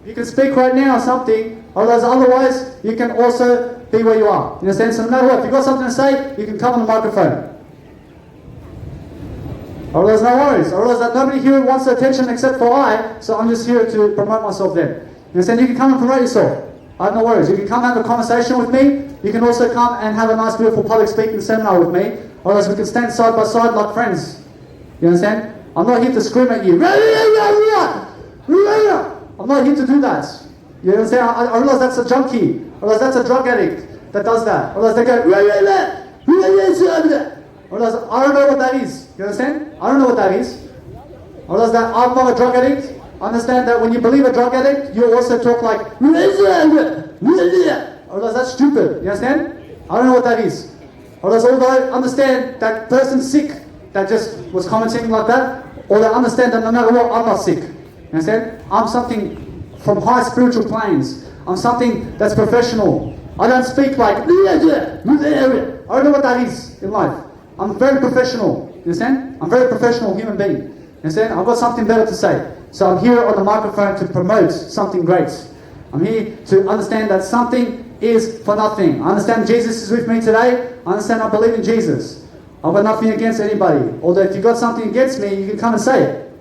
You can speak right now or something, otherwise you can also be where you are. You understand? So no matter what, if you got something to say, you can come on the microphone. Otherwise, no worries. I realize that nobody here wants the attention except for I, so I'm just here to promote myself then. You understand? You can come and promote yourself. I have no worries. You can come and have a conversation with me. You can also come and have a nice, beautiful public speaking seminar with me. Otherwise, we can stand side by side like friends. You understand? I'm not here to scream at you. I'm not here to do that. You understand? I realize that's a junkie. I realize that's a drug addict that does that. I realize they go, I don't know what that is. You understand? I don't know what that is. I realize that I'm not a drug addict. I understand that when you believe a drug addict, you also talk like, I realize that's stupid. You understand? I don't know what that is. I realize although I understand that person's sick that just was commenting like that, or they understand that no matter what, I'm not sick. You understand? I'm something from high spiritual planes. I'm something that's professional. I don't speak like, I don't know what that is in life. I'm very professional. You understand? I'm a very professional human being. You understand? I've got something better to say. So I'm here on the microphone to promote something great. I'm here to understand that something is for nothing. I understand Jesus is with me today. I understand I believe in Jesus. I've got nothing against anybody. Although if you've got something against me, you can come and say it.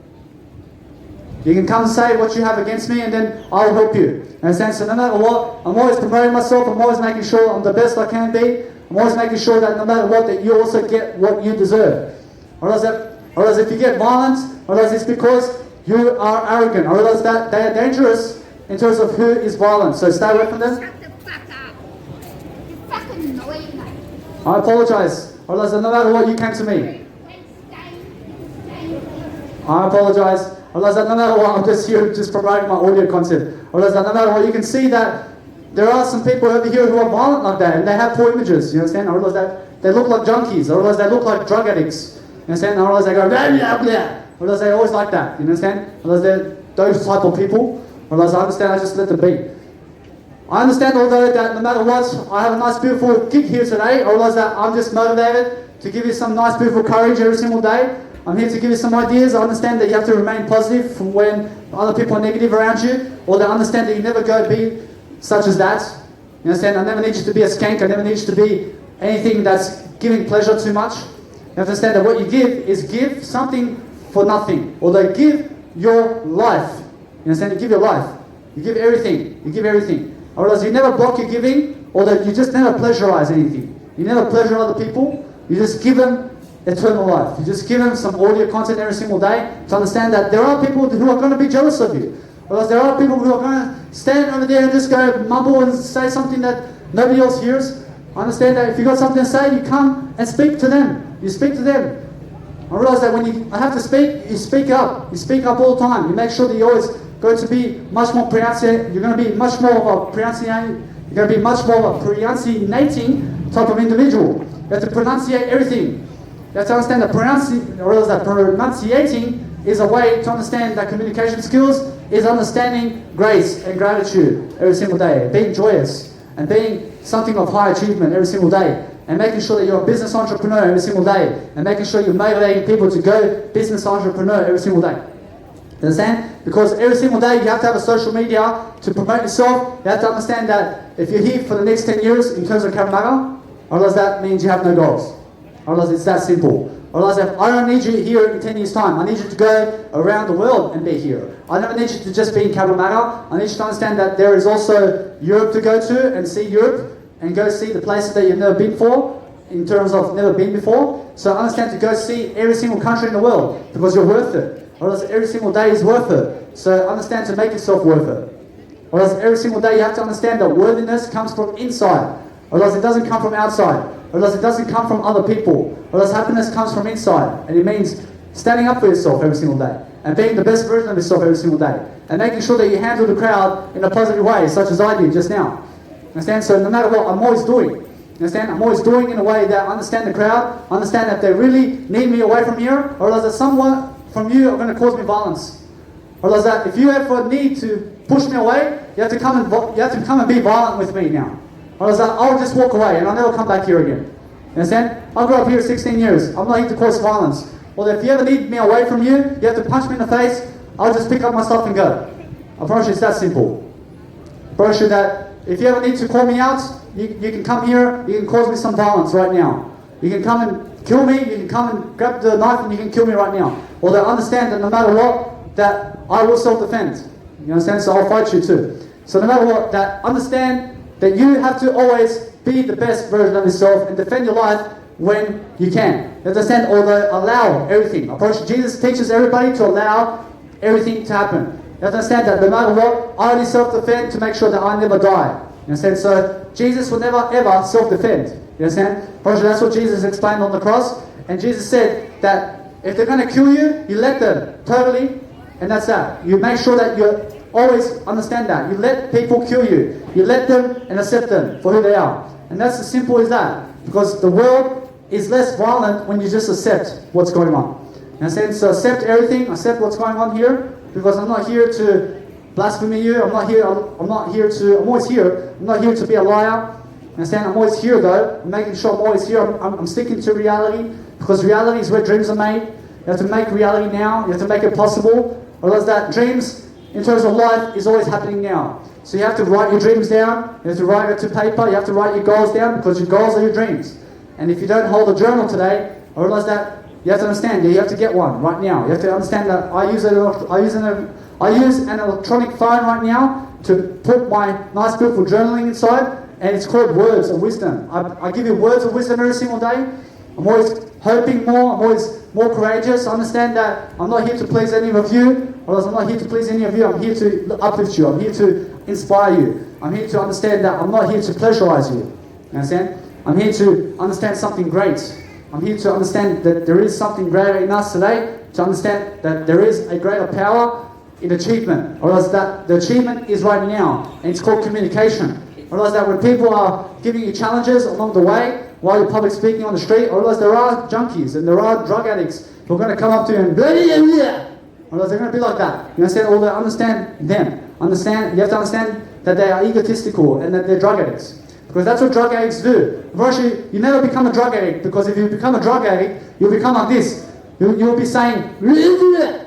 You can come and say what you have against me and then I'll help you. Understand? So no matter what, I'm always promoting myself. I'm always making sure I'm the best I can be. I'm always making sure that no matter what, that you also get what you deserve. Otherwise if you get violence, otherwise it's because you are arrogant. I realize that they are dangerous in terms of who is violent. So stay away from them. Shut the fuck up. You fucking annoying me. I apologize. I realize that no matter what, you came to me. I apologize. I realize that no matter what, I'm just here just promoting my audio content. I realize that no matter what, you can see that there are some people over here who are violent like that and they have poor images. You understand? I realize that they look like junkies. I realize they look like drug addicts. You understand? I realize they go, blah, blah, blah. I realize they always like that. You understand? I realize they're those type of people. I realize I understand, I just let them be. I understand although that no matter what, I have a nice beautiful gig here today. I realize that I'm just motivated to give you some nice beautiful courage every single day. I'm here to give you some ideas. I understand that you have to remain positive from when other people are negative around you, or they understand that you never go be such as that. You understand? I never need you to be a skank. I never need you to be anything that's giving pleasure too much. You understand that what you give is give something for nothing. Although give your life. You understand? You give your life. You give everything. You give everything. Otherwise, you never block your giving, although you just never pleasurize anything. You never pleasure other people. You just give them eternal life. You just give them some audio content every single day to understand that there are people who are going to be jealous of you. Otherwise, there are people who are going to stand over there and just go mumble and say something that nobody else hears. Understand that if you've got something to say, you come and speak to them. You speak to them. I realize that when you have to speak, you speak up. You speak up all the time. You make sure that you're always going to be much more pronunciating. You're going to be much more of a pronunciating. You're going to be much more of a pronunciating type of individual. You have to pronunciate everything. You have to understand that pronunciating is a way to understand that communication skills is understanding grace and gratitude every single day, being joyous and being something of high achievement every single day, and making sure that you're a business entrepreneur every single day, and making sure you're motivating people to go business entrepreneur every single day. Understand? Because every single day you have to have a social media to promote yourself. You have to understand that if you're here for the next 10 years in terms of Karamaka, otherwise that means you have no goals. Otherwise it's that simple. Otherwise I don't need you here in 10 years time. I need you to go around the world and be here. I never need you to just be in Karamaka. I need you to understand that there is also Europe to go to and see Europe and go see the places that you've never been for in terms of never been before. So understand to go see every single country in the world because you're worth it. Or else every single day is worth it. So understand to make yourself worth it. Or else every single day you have to understand that worthiness comes from inside. Or else it doesn't come from outside. Or else it doesn't come from other people. Or else happiness comes from inside. And it means standing up for yourself every single day. And being the best version of yourself every single day. And making sure that you handle the crowd in a positive way, such as I did just now. Understand? So no matter what, I'm always doing. Understand? I'm always doing in a way that I understand the crowd. Understand that they really need me away from here. Or else that someone from you are going to cause me violence. Or else that if you ever need to push me away, you have to come and be violent with me now. Or else that I'll just walk away and I'll never come back here again. You understand? I grew up here 16 years. I'm not here to cause violence. Or if you ever need me away from you, you have to punch me in the face, I'll just pick up my stuff and go. I promise you it's that simple. I promise you that if you ever need to call me out, you can come here, you can cause me some violence right now. You can come and kill me, you can come and grab the knife and you can kill me right now. Although understand that no matter what, that I will self-defend. You understand? So I'll fight you too. So no matter what, that understand that you have to always be the best version of yourself and defend your life when you can. You understand? Although allow everything. I promise you, Jesus teaches everybody to allow everything to happen. You understand that no matter what, I only self-defend to make sure that I never die. You understand? So Jesus will never ever self-defend. You understand? That's what Jesus explained on the cross. And Jesus said that if they're going to kill you, you let them totally, and that's that. You make sure that you always understand that. You let people kill you. You let them and accept them for who they are. And that's as simple as that. Because the world is less violent when you just accept what's going on. You understand? So accept everything, accept what's going on here, because I'm not here to blaspheme you. I'm always here. I'm not here to be a liar. Understand? I'm always here though. I'm making sure I'm always here. I'm sticking to reality, because reality is where dreams are made. You have to make reality now. You have to make it possible. Otherwise that dreams in terms of life is always happening now. So you have to write your dreams down. You have to write it to paper. You have to write your goals down, because your goals are your dreams. And if you don't hold a journal today, I realize that you have to understand that you have to get one right now. You have to understand that I use an electronic phone right now to put my nice beautiful journaling inside. And it's called words of wisdom. I give you words of wisdom every single day. I'm always hoping more. I'm always more courageous. Understand that I'm not here to please any of you. Or else I'm not here to please any of you. I'm here to uplift you. I'm here to inspire you. I'm here to understand that I'm not here to pleasurize you. You understand? I'm here to understand something great. I'm here to understand that there is something greater in us today. To understand that there is a greater power in achievement. Or else that the achievement is right now. And it's called communication. Realize that when people are giving you challenges along the way while you're public speaking on the street, or realize there are junkies and there are drug addicts who are going to come up to you and blah, blah, blah. Realize they're going to be like that. You understand? Although understand them. You have to understand that they are egotistical and that they're drug addicts. Because that's what drug addicts do. Actually, you never become a drug addict, because if you become a drug addict, you'll become like this. You'll be saying,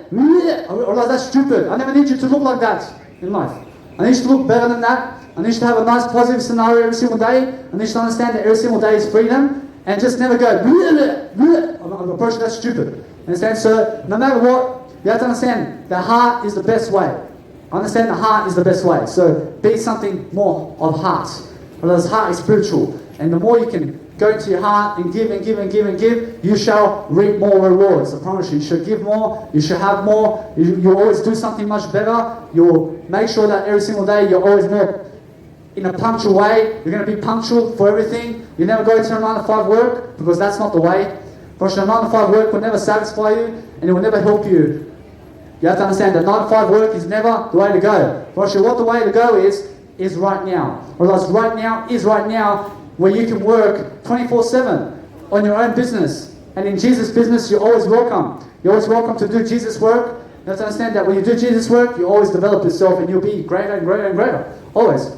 oh, that's stupid. I never need you to look like that in life. I need you to look better than that. I need you to have a nice positive scenario every single day. I need you to understand that every single day is freedom, and just never go, I'm approaching that stupid. Understand? So no matter what, you have to understand the heart is the best way. Understand the heart is the best way. So be something more of heart. Because heart is spiritual. And the more you can go into your heart and give and give and give and give, you shall reap more rewards. I promise you. You should give more. You should have more. You'll always do something much better. You'll make sure that every single day you're always more in a punctual way. You're going to be punctual for everything. You never go to a 9 to 5 work, because that's not the way. Because a 9 to 5 work will never satisfy you, and it will never help you. You have to understand that 9 to 5 work is never the way to go. What the way to go is right now. Whereas right now is right now, where you can work 24/7 on your own business. And in Jesus' business, you're always welcome. You're always welcome to do Jesus' work. You have to understand that when you do Jesus' work, you always develop yourself, and you'll be greater and greater and greater. Always.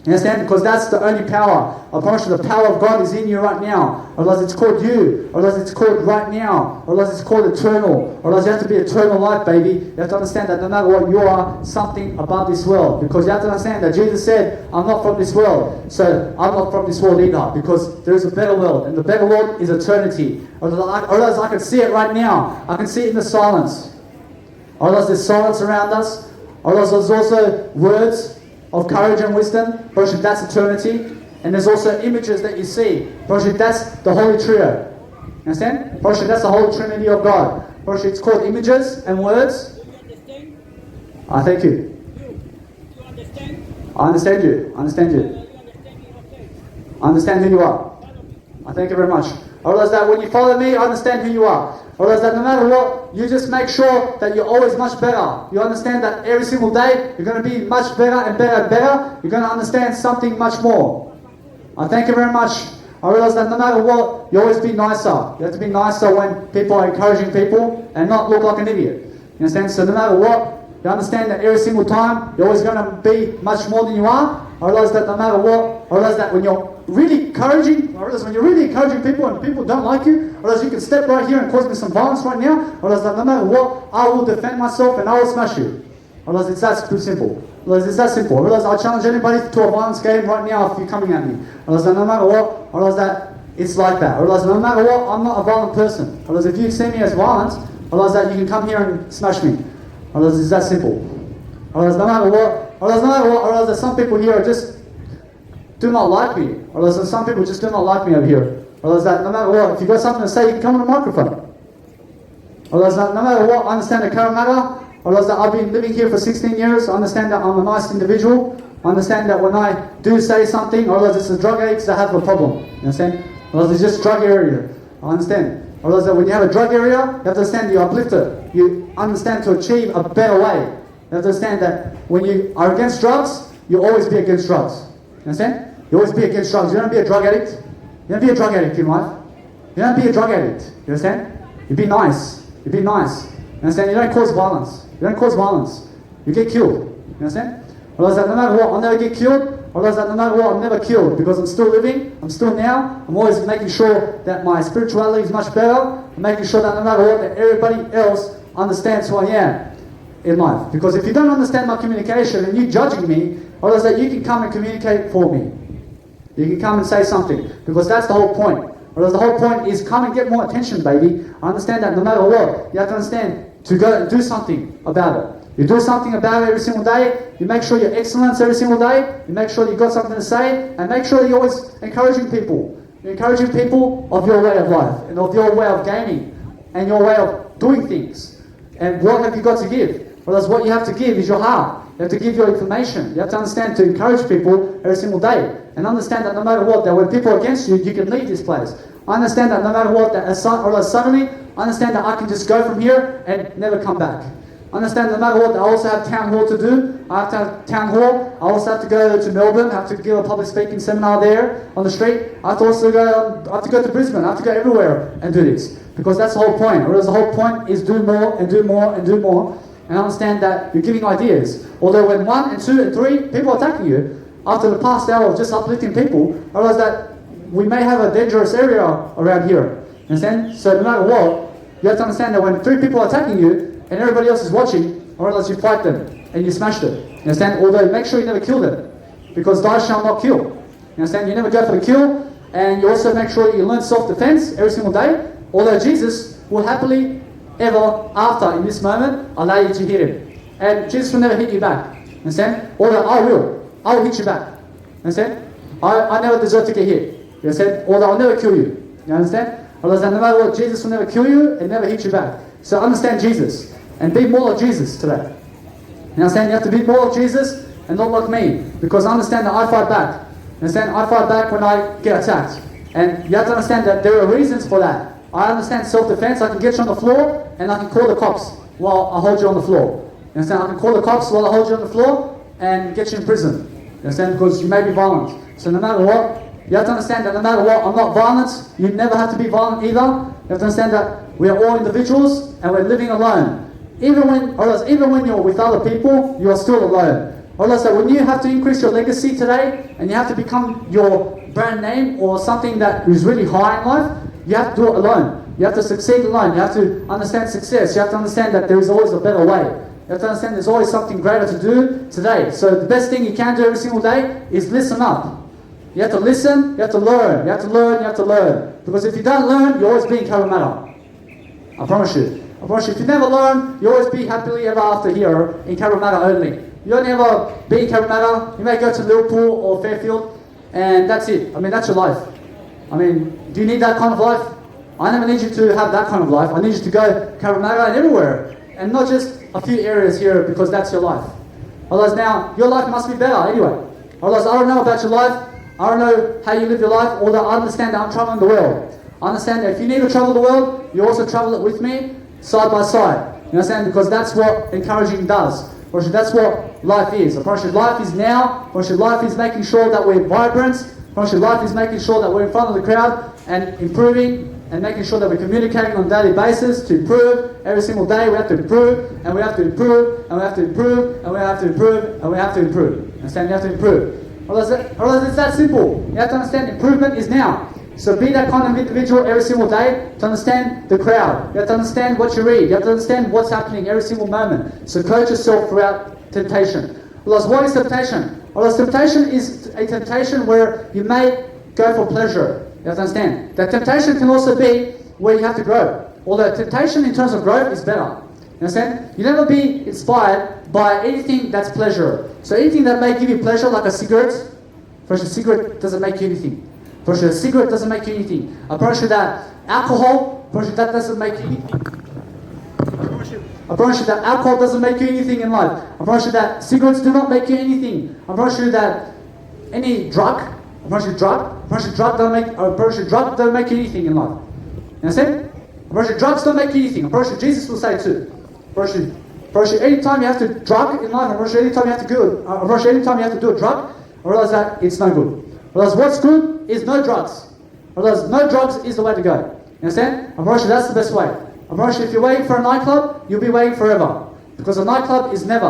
You understand? Because that's the only power. I promise you, the power of God is in you right now. Otherwise it's called you. Otherwise it's called right now. Otherwise it's called eternal. Otherwise you have to be eternal life, baby. You have to understand that no matter what, you are something about this world. Because you have to understand that Jesus said, I'm not from this world. So I'm not from this world either. Because there is a better world. And the better world is eternity. Otherwise I can see it right now. I can see it in the silence. Otherwise there's silence around us. Otherwise there's also words of courage and wisdom. Worship, that's eternity. And there's also images that you see. Worship, that's the Holy Trio. You understand? Worship, that's the Holy Trinity of God. Worship, it's called images and words. You understand? Thank you. You understand? I understand you. I understand you. You understand me, okay? I understand who you are. I thank you very much. I realize that when you follow me, I understand who you are. I realize that no matter what, you just make sure that you're always much better. You understand that every single day, you're going to be much better and better and better. You're going to understand something much more. I thank you very much. I realize that no matter what, you always be nicer. You have to be nicer when people are encouraging people and not look like an idiot. You understand? So no matter what, you understand that every single time, you're always going to be much more than you are. I realize that no matter what, I realize that when you're really encouraging, I realize when you're really encouraging people and people don't like you, I realize you can step right here and cause me some violence right now. I realize that no matter what, I will defend myself and I will smash you. I realize it's that simple. I realize it's that simple. I realize I challenge anybody to a violence game right now if you're coming at me. I realize that no matter what, I realize that it's like that. I realize no matter what, I'm not a violent person. I realize if you see me as violent, I realize that you can come here and smash me. I realize it's that simple. I realize no matter what, I realize that some people here just do not like me. I realize that some people just do not like me over here. I realize that no matter what, if you've got something to say, you can come on the microphone. I realize that no matter what, I understand the current matter. I realize that I've been living here for 16 years. I understand that I'm a nice individual. I understand that when I do say something, I realize it's the drug addicts that have a problem. You understand? I realize it's just drug area. I understand. I realize that when you have a drug area, you have to understand you uplift it. You understand to achieve a better way. You have to understand that when you are against drugs, you'll always be against drugs. You understand? You always be against drugs. You don't be a drug addict. You don't be a drug addict in life. You don't be a drug addict. You understand? You be nice. You be nice. You understand? You don't cause violence. You don't cause violence. You get killed. You understand? I realize that no matter what, I'll never get killed. I realize that no matter what, I'm never killed because I'm still living. I'm still now. I'm always making sure that my spirituality is much better. I'm making sure that no matter what, that everybody else understands who I am in life. Because if you don't understand my communication and you judging me, I realize that you can come and communicate for me. You can come and say something. Because that's the whole point. Whereas the whole point is come and get more attention, baby. I understand that no matter what, you have to understand to go and do something about it. You do something about it every single day. You make sure you're excellent every single day. You make sure you've got something to say. And make sure you're always encouraging people. You're encouraging people of your way of life. And of your way of gaming. And your way of doing things. And what have you got to give? Well, that's what you have to give is your heart. You have to give your information. You have to understand to encourage people every single day. And understand that no matter what, that when people are against you, you can leave this place. I understand that no matter what, that suddenly, I understand that I can just go from here and never come back. I understand no matter what, I also have town hall to do. I have to have town hall. I also have to go to Melbourne. I have to give a public speaking seminar there on the street. I have to also go to Brisbane. I have to go everywhere and do this. Because that's the whole point. Whereas the whole point is do more and do more and do more. and understand that you're giving ideas. Although when 1 and 2 and 3 people are attacking you, after the past hour of just uplifting people, I realize that we may have a dangerous area around here. Understand? So no matter what, you have to understand that when 3 people are attacking you and everybody else is watching, I realize you fight them and you smash them. Understand? Although make sure you never kill them, because thou shalt not kill. You understand? You never go for the kill, and you also make sure you learn self-defense every single day. Although Jesus will happily ever after in this moment allow you to hit him, and Jesus will never hit you back. Understand? Although I will hit you back. Understand? I never deserve to get hit. You understand? Although I'll never kill you. You understand? Otherwise, no matter what, Jesus will never kill you and never hit you back. So understand Jesus and be more like Jesus today. You understand? You have to be more like Jesus and not like me, because understand that I fight back. Understand? I fight back when I get attacked, and you have to understand that there are reasons for that. I understand self-defense. I can get you on the floor and I can call the cops while I hold you on the floor. You understand? I can call the cops while I hold you on the floor and get you in prison. You understand? Because you may be violent. So no matter what, you have to understand that no matter what, I'm not violent. You never have to be violent either. You have to understand that we are all individuals and we're living alone. Even when you're with other people, you are still alone. Or else that when you have to increase your legacy today and you have to become your brand name or something that is really high in life, you have to do it alone. You have to succeed alone. You have to understand success. You have to understand that there is always a better way. You have to understand there's always something greater to do today. So the best thing you can do every single day is listen up. You have to listen, you have to learn, you have to learn, you have to learn. Because if you don't learn, you're always being Cabramatta. I promise you. I promise you, if you never learn, you'll always be happily ever after here in Cabramatta only. You don't ever be in Cabramatta. You may go to Liverpool or Fairfield, and that's it. I mean, that's your life. I mean, do you need that kind of life? I never need you to have that kind of life. I need you to go Cabramatta and everywhere, and not just a few areas here, because that's your life. Otherwise now, your life must be better anyway. Otherwise, I don't know about your life. I don't know how you live your life, although I understand that I'm traveling the world. I understand that if you need to travel the world, you also travel it with me, side by side. You understand? Because that's what encouraging does. Or that's what life is. I promise you, life is now. I promise you, life is making sure that we're vibrant. I promise you, life is making sure that we're in front of the crowd and improving and making sure that we're communicating on a daily basis to improve. Every single day we have to improve, and we have to improve, and we have to improve, and we have to improve, and we have to improve. Understand? You have to improve. Otherwise it's that simple. You have to understand improvement is now. So be that kind of individual every single day to understand the crowd. You have to understand what you read. You have to understand what's happening every single moment. So coach yourself throughout temptation. Otherwise, what is temptation? Otherwise, temptation is a temptation where you may go for pleasure. You have to understand. That temptation can also be where you have to grow. Although temptation in terms of growth is better. You understand? You never be inspired by anything that's pleasure. So anything that may give you pleasure, like a cigarette. First, a cigarette doesn't make you anything. I promise you, a cigarette doesn't make you anything. I promise you that alcohol, I promise you that doesn't make you anything. I promise you that alcohol doesn't make you anything in life. I promise you that cigarettes do not make you anything. I promise you that any drug, I promise you drug doesn't make you anything in life. You understand? I promise you drugs don't make you anything. I promise you Jesus will say too. I promise you anytime you have to drug in life, I promise you anytime you have to do a drug, I realize that it's no good. Otherwise, what's good is no drugs. Otherwise, no drugs is the way to go. You understand? I promise you that's the best way. I promise you if you're waiting for a nightclub, you'll be waiting forever. Because a nightclub is never.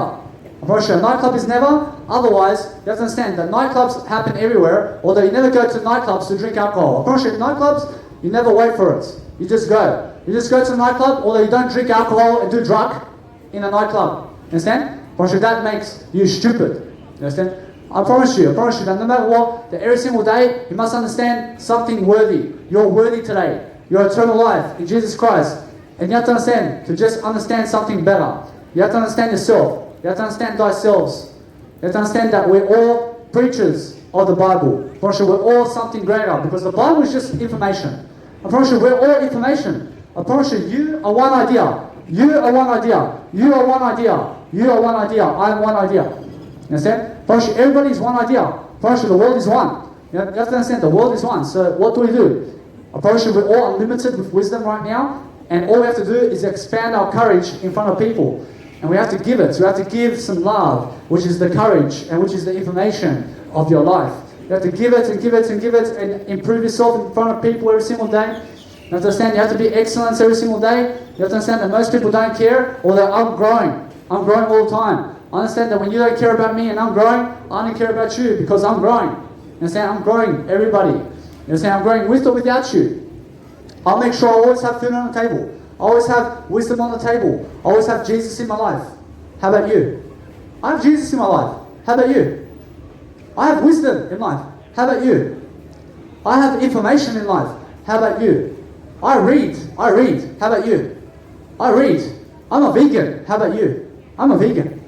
I promise you a nightclub is never. Otherwise, you have to understand that nightclubs happen everywhere, although you never go to nightclubs to drink alcohol. I promise you nightclubs, you never wait for it. You just go. You just go to a nightclub, although you don't drink alcohol and do drug in a nightclub. You understand? I promise you that makes you stupid. You understand? I promise you that no matter what, that every single day, you must understand something worthy. You're worthy today. Your eternal life in Jesus Christ. And you have to understand, to just understand something better. You have to understand yourself. You have to understand thyself. You have to understand that we're all preachers of the Bible. I promise you, we're all something greater. Because the Bible is just information. I promise you, we're all information. I promise you, you are one idea. You are one idea. You are one idea. You are one idea. I am one idea. You understand? Everybody is one idea. The world is one. You have to understand the world is one. So what do? I promise you, we're all unlimited with wisdom right now, and all we have to do is expand our courage in front of people. And we have to give it. So we have to give some love, which is the courage and which is the information of your life. You have to give it and give it and give it and improve yourself in front of people every single day. You have to understand you have to be excellent every single day. You have to understand that most people don't care, although I'm growing. I'm growing all the time. I understand that when you don't care about me and I'm growing, I don't care about you because I'm growing. You understand? I'm growing, everybody. You understand? I'm growing with or without you. I'll make sure I always have food on the table. I always have wisdom on the table. I always have Jesus in my life. How about you? I have Jesus in my life. How about you? I have wisdom in life. How about you? I have information in life. How about you? I read. How about you? I read. I'm a vegan. How about you? I'm a vegan.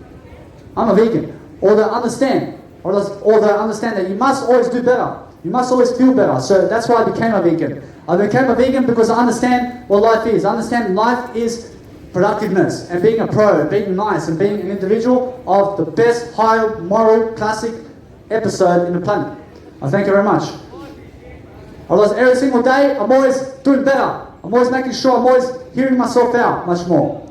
Or they understand that you must always do better. You must always feel better. So that's why I became a vegan. I became a vegan because I understand what life is. I understand life is productiveness and being a pro, and being nice, and being an individual of the best, high moral, classic episode in the planet. I thank you very much. Otherwise, every single day, I'm always doing better. I'm always making sure I'm always hearing myself out much more.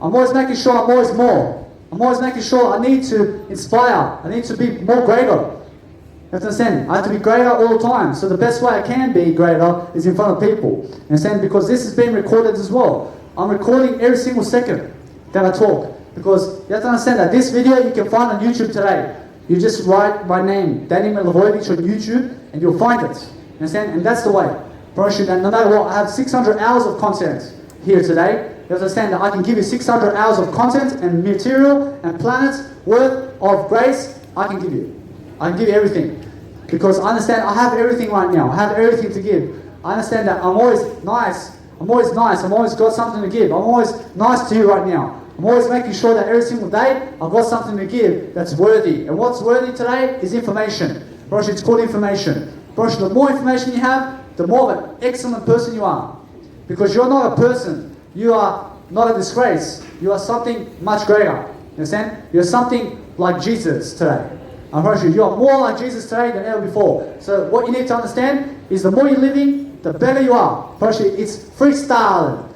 I'm always making sure I'm always more. I'm always making sure I need to inspire. I need to be more greater. You have to understand, I have to be greater all the time. So the best way I can be greater is in front of people. You understand? Because this is being recorded as well. I'm recording every single second that I talk. Because you have to understand that this video you can find on YouTube today. You just write my name, Danny Milivojevic, on YouTube, and you'll find it. You understand? And that's the way. Promise you that no matter what, I have 600 hours of content here today. You understand that I can give you 600 hours of content and material and planets worth of grace. I can give you. I can give you everything. Because I understand I have everything right now. I have everything to give. I understand that I'm always nice. I'm always got something to give. I'm always nice to you right now. I'm always making sure that every single day I've got something to give that's worthy. And what's worthy today is information. Brosh, it's called information. Brosh, the more information you have, the more of an excellent person you are. Because you're not a person. You are not a disgrace. You are something much greater. You understand? You're something like Jesus today. I promise you, you are more like Jesus today than ever before. So what you need to understand is the more you're living, the better you are. I promise you, it's freestyling.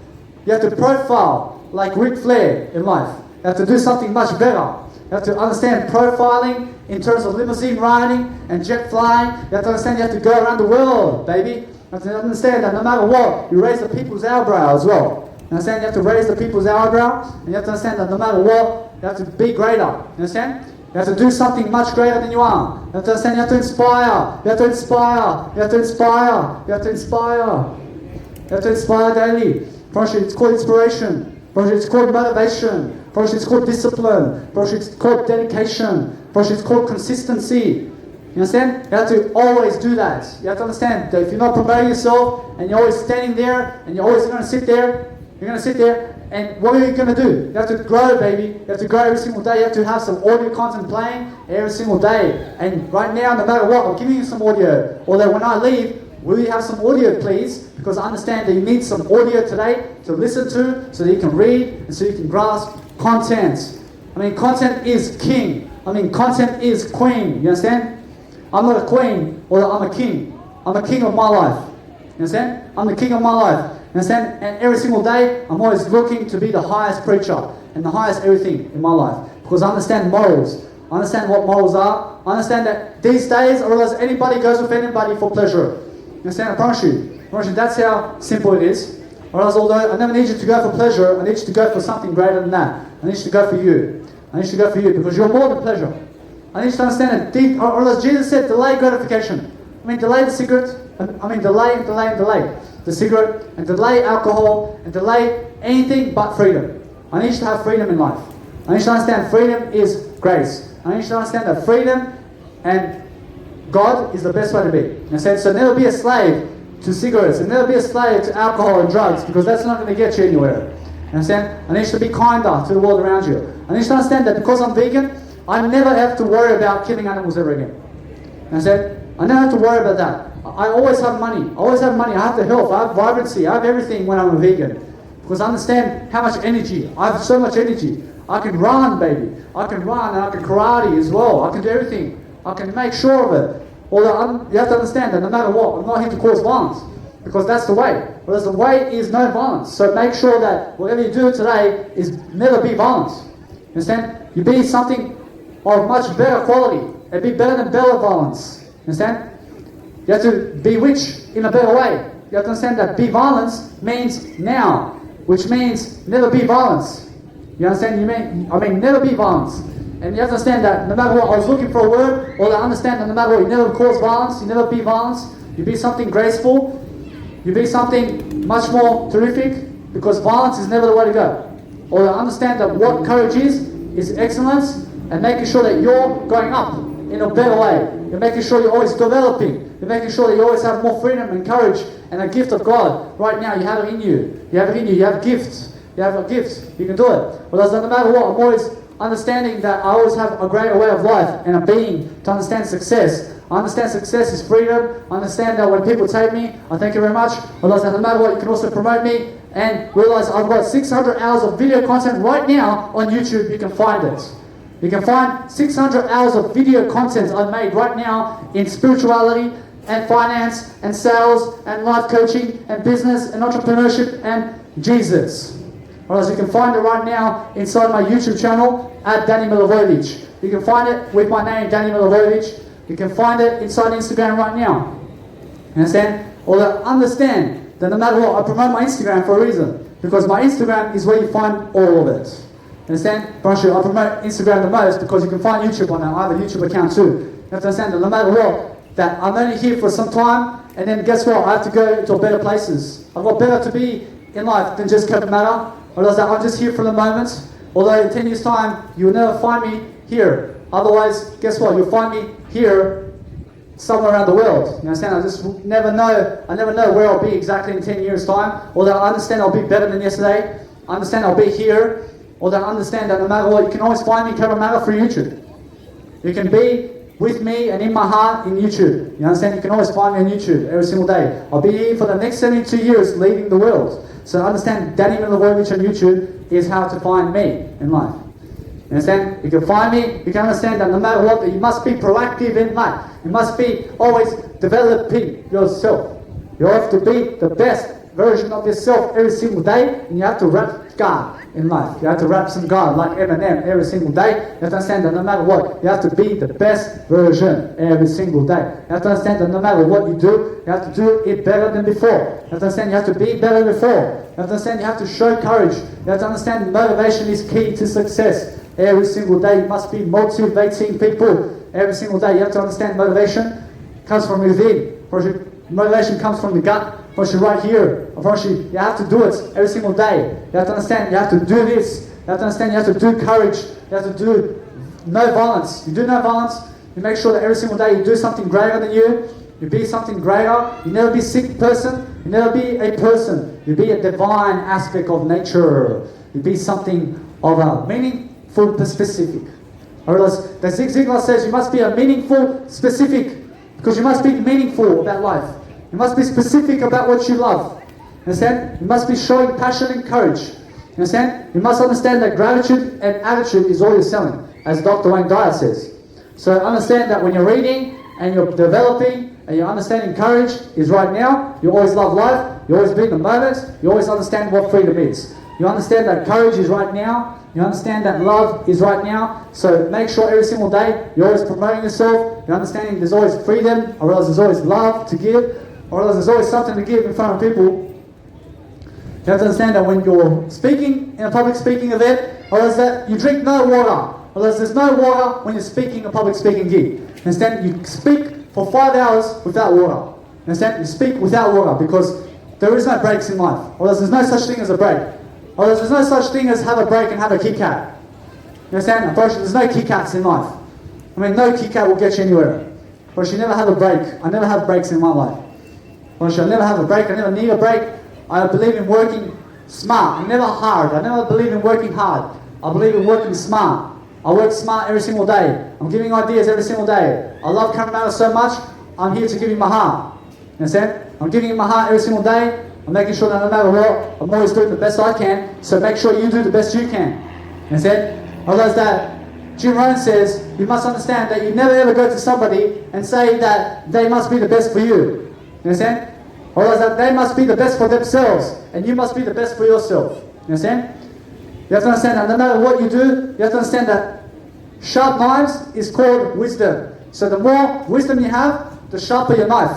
You have to profile like Ric Flair in life. You have to do something much better. You have to understand profiling in terms of limousine riding and jet flying. You have to understand you have to go around the world, baby. You have to understand that no matter what, you raise the people's eyebrow as well. You understand? You have to raise the people's eyebrow, and you have to understand that no matter what, you have to be greater. You understand? You have to do something much greater than you are. You have to understand, you have to inspire. You have to inspire. You have to inspire. You have to inspire. You have to inspire daily. Project, it's called inspiration. Project, it's called motivation. Project, it's called discipline. Project, it's called dedication. Project, it's called consistency. You understand? You have to always do that. You have to understand that if you're not promoting yourself and you're always standing there and you're always going to sit there, you're going to sit there, and what are you going to do? You have to grow, baby. You have to grow every single day. You have to have some audio content playing every single day. And right now, no matter what, I'm giving you some audio. Although when I leave, will you have some audio, please? Because I understand that you need some audio today to listen to so that you can read and so you can grasp content. I mean, content is king. I mean, content is queen. You understand? I'm not a queen, although I'm a king. I'm a king of my life. You understand? I'm the king of my life. You understand? And every single day, I'm always looking to be the highest preacher and the highest everything in my life. Because I understand morals. I understand what morals are. I understand that these days, or else anybody goes with anybody for pleasure. You understand? I promise you. That's how simple it is. Or else, although I never need you to go for pleasure, I need you to go for something greater than that. I need you to go for you. I need you to go for you because you're more than pleasure. I need you to understand that, or as Jesus said, delay gratification. I mean, delay the cigarette. I mean, delay. The cigarette, and delay alcohol, and delay anything but freedom. I need you to have freedom in life. I need you to understand freedom is grace. I need you to understand that freedom and God is the best way to be. So never be a slave to cigarettes, and never be a slave to alcohol and drugs, because that's not going to get you anywhere. Understand? I need you to be kinder to the world around you. I need you to understand that because I'm vegan, I never have to worry about killing animals ever again. Understand? I never have to worry about that. I always have money. I have the health. I have vibrancy. I have everything when I'm a vegan. Because I understand how much energy. I have so much energy. I can run, baby. I can run and I can karate as well. I can do everything. I can make sure of it. Although you have to understand that no matter what, I'm not here to cause violence. Because that's the way. Whereas the way is no violence. So make sure that whatever you do today is never be violence. You understand? You be something of much better quality. And be better than better violence. You understand? You have to be rich in a better way. You have to understand that be violence means now, which means never be violence. You understand? I mean, never be violent. And you have to understand that no matter what, I was looking for a word, or to understand that no matter what, you never cause violence, you never be violence, you be something graceful, you be something much more terrific, because violence is never the way to go. Or to understand that what courage is excellence, and making sure that you're going up in a better way. You're making sure you're always developing. You're making sure that you always have more freedom and courage and a gift of God. Right now, you have it in you. You have it in you. You have gifts. You have a gift. You can do it. But no matter what, I'm always understanding that I always have a greater way of life and a being to understand success. I understand success is freedom. I understand that when people take me, I thank you very much. But no matter what, you can also promote me and realize I've got 600 hours of video content right now on YouTube. You can find it. You can find 600 hours of video content I've made right now in spirituality and finance and sales and life coaching and business and entrepreneurship and Jesus. Whereas you can find it right now inside my YouTube channel at Danny Milivojevic. You can find it with my name, Danny Milivojevic. You can find it inside Instagram right now. You understand? Although understand that no matter what, I promote my Instagram for a reason. Because my Instagram is where you find all of it. Understand? I promote Instagram the most because you can find YouTube on that. I have a YouTube account too. You have to understand that no matter what, that I'm only here for some time, and then guess what? I have to go to better places. I've got better to be in life than just Cape Matter. Otherwise, I'm just here for the moment. Although in 10 years' time, you will never find me here. Otherwise, guess what? You'll find me here somewhere around the world. You understand? I just never know. I never know where I'll be exactly in 10 years' time. Although I understand I'll be better than yesterday. I understand I'll be here. Although I understand that no matter what, you can always find me Cape Matter through YouTube. You can be with me and in my heart in YouTube. You understand? You can always find me on YouTube every single day. I'll be here for the next 72 years leading the world. So understand Danny Milivojevic on YouTube is how to find me in life. You understand? You can find me, you can understand that no matter what, you must be proactive in life. You must be always developing yourself. You have to be the best version of yourself every single day, and you have to rap God in life. You have to rap some God like Eminem every single day. You have to understand that no matter what, you have to be the best version every single day. You have to understand that no matter what you do, you have to do it better than before. You have to understand you have to be better than before. You have to understand you have to show courage. You have to understand motivation is key to success. Every single day you must be motivating people. Every single day you have to understand motivation comes from within. Motivation comes from the gut. Right here, you have to do it every single day. You have to understand you have to do this. You have to understand you have to do courage. You have to do no violence. You do no violence. You make sure that every single day you do something greater than you. You be something greater. You never be a sick person. You never be a person. You be a divine aspect of nature. You be something of a meaningful specific. Or else, the Zig Ziglar says you must be a meaningful specific, because you must be meaningful about life. You must be specific about what you love. You understand? You must be showing passion and courage. You understand? You must understand that gratitude and attitude is all you're selling, as Dr. Wayne Dyer says. So understand that when you're reading and you're developing and you're understanding courage is right now, you always love life, you always be in the moment, you always understand what freedom is. You understand that courage is right now, you understand that love is right now, so make sure every single day you're always promoting yourself, you're understanding there's always freedom, or else there's always love to give, or else there's always something to give in front of people. You have to understand that when you're speaking in a public speaking event, or else that you drink no water, or else there's no water when you're speaking a public speaking gig. Understand? You speak for 5 hours without water. Understand? You speak without water because there is no breaks in life, or else there's no such thing as a break, or else there's no such thing as have a break and have a Kit Kat. You understand? Unfortunately, there's no Kit Kats in life. I mean, no Kit Kat will get you anywhere. But you never have a break. I never have breaks in my life. I never have a break. I never need a break. I believe in working smart, never hard. I never believe in working hard. I believe in working smart. I work smart every single day. I'm giving ideas every single day. I love coming out so much, I'm here to give you my heart. You understand? I'm giving you my heart every single day. I'm making sure that no matter what, I'm always doing the best I can. So make sure you do the best you can. You understand? Otherwise that Jim Rohn says, you must understand that you never ever go to somebody and say that they must be the best for you. You understand? Or else that they must be the best for themselves, and you must be the best for yourself. You understand? You have to understand that no matter what you do, you have to understand that sharp knives is called wisdom. So the more wisdom you have, the sharper your knife.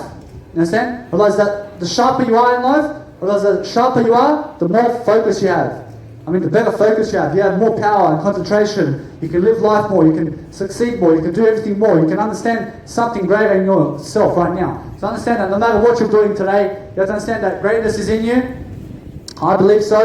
You understand? Realize that the sharper you are in life, realize that the sharper you are, the more focus you have. I mean, the better focus you have more power and concentration, you can live life more, you can succeed more, you can do everything more, you can understand something greater in yourself right now. So understand that no matter what you're doing today, you have to understand that greatness is in you. I believe so.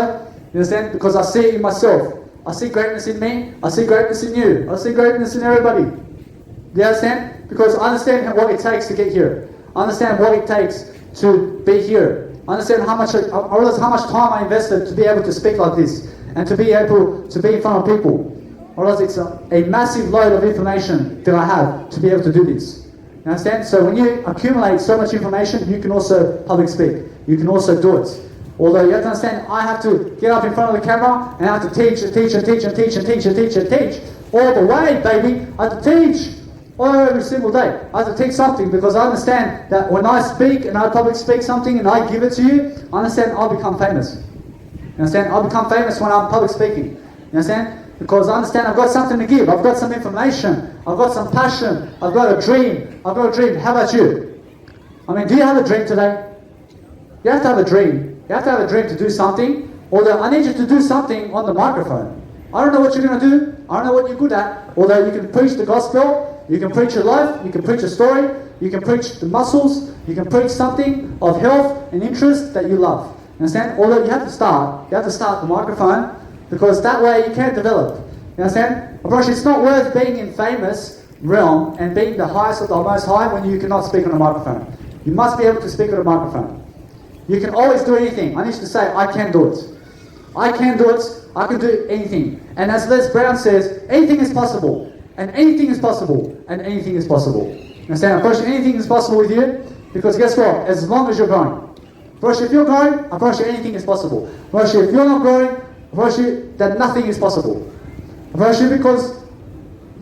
You understand? Because I see it in myself. I see greatness in me, I see greatness in you, I see greatness in everybody. Do you understand? Because I understand what it takes to get here. I understand what it takes to be here. I understand I realize how much time I invested to be able to speak like this and to be able to be in front of people. I realize it's a massive load of information that I have to be able to do this. You understand? So when you accumulate so much information, you can also public speak. You can also do it. Although you have to understand, I have to get up in front of the camera and I have to teach and teach and teach and teach and teach and teach and teach all the way, baby. I have to teach every single day. I have to teach something because I understand that when I speak and I public speak something and I give it to you, I understand I'll become famous. You understand? I'll become famous when I'm public speaking. You understand? Because I understand I've got something to give. I've got some information. I've got some passion. I've got a dream. I've got a dream. How about you? I mean, do you have a dream today? You have to have a dream. You have to have a dream to do something. Although I need you to do something on the microphone. I don't know what you're going to do. I don't know what you're good at. Although you can preach the gospel. You can preach your life, you can preach a story, you can preach the muscles, you can preach something of health and interest that you love. Understand? Although you have to start the microphone because that way you can develop. You understand? But it's not worth being in famous realm and being the highest of the most high when you cannot speak on a microphone. You must be able to speak on a microphone. You can always do anything. I need to say, I can do it. I can do it. I can do anything. And as Les Brown says, anything is possible. And anything is possible, and anything is possible. Understand? I promise you anything is possible with you, because guess what? As long as you're growing. I promise you if you're growing, I promise you anything is possible. I promise you if you're not growing, I promise you that nothing is possible. I promise you because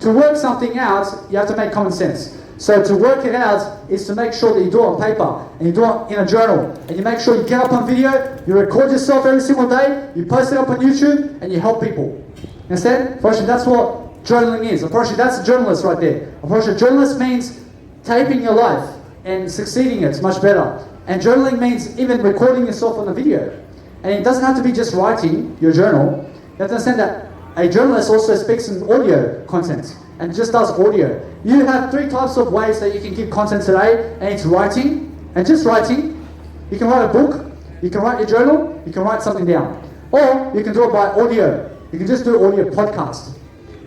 to work something out, you have to make common sense. So to work it out is to make sure that you do it on paper, and you do it in a journal, and you make sure you get up on video, you record yourself every single day, you post it up on YouTube, and you help people. Understand? I promise you that's what journaling is. I promise you that's a journalist right there. I promise you journalist means taping your life and succeeding it much better. And journaling means even recording yourself on the video. And it doesn't have to be just writing your journal. You have to understand that a journalist also speaks in audio content and just does audio. You have 3 types of ways that you can give content today, and it's writing and just writing. You can write a book, you can write your journal, you can write something down. Or you can do it by audio. You can just do audio podcast.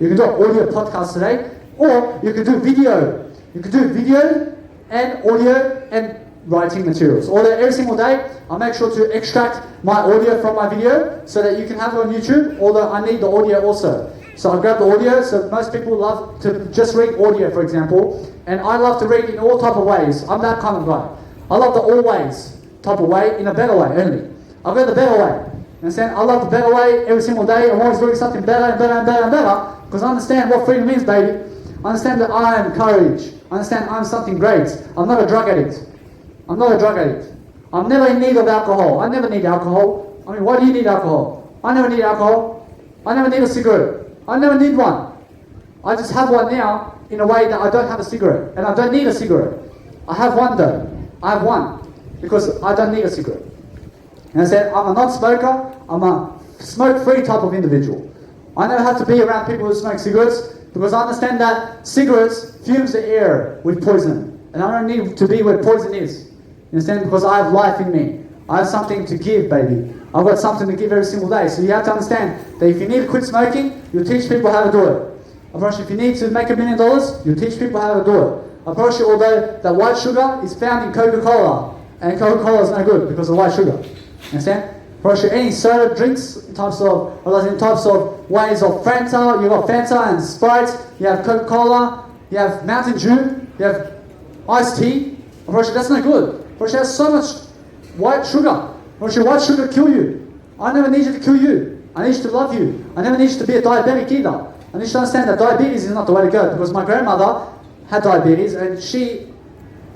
You can do an audio podcast today, or you can do video. You can do video and audio and writing materials. Although every single day, I make sure to extract my audio from my video so that you can have it on YouTube, although I need the audio also. So I grab the audio, so most people love to just read audio, for example, and I love to read in all type of ways. I'm that kind of guy. I love the always type of way, in a better way only. I'll go the better way. Understand? I love the better way every single day. I'm always doing something better and better and better and better. Because I understand what freedom is, baby. I understand that I am courage. I understand I'm something great. I'm not a drug addict. I'm not a drug addict. I'm never in need of alcohol. I never need alcohol. I mean, why do you need alcohol? I never need alcohol. I never need a cigarette. I never need one. I just have one now in a way that I don't have a cigarette. And I don't need a cigarette. I have one though. I have one. Because I don't need a cigarette. And I said, I'm a non-smoker. I'm a smoke-free type of individual. I never have to be around people who smoke cigarettes because I understand that cigarettes fumes the air with poison. And I don't need to be where poison is. You understand? Because I have life in me. I have something to give, baby. I've got something to give every single day. So you have to understand that if you need to quit smoking, you teach people how to do it. I promise you, if you need to make $1 million, you teach people how to do it. I promise you, although that white sugar is found in Coca-Cola, and Coca-Cola is no good because of white sugar. Understand? For sure, any soda drinks, types of ways of Fanta, you've got Fanta and Sprite, you have Coca-Cola, you have Mountain Dew, you have iced tea. For sure, that's not good. For sure, there's so much white sugar. For sure, white sugar kill you. I never need you to kill you. I need you to love you. I never need you to be a diabetic either. I need you to understand that diabetes is not the way to go because my grandmother had diabetes and she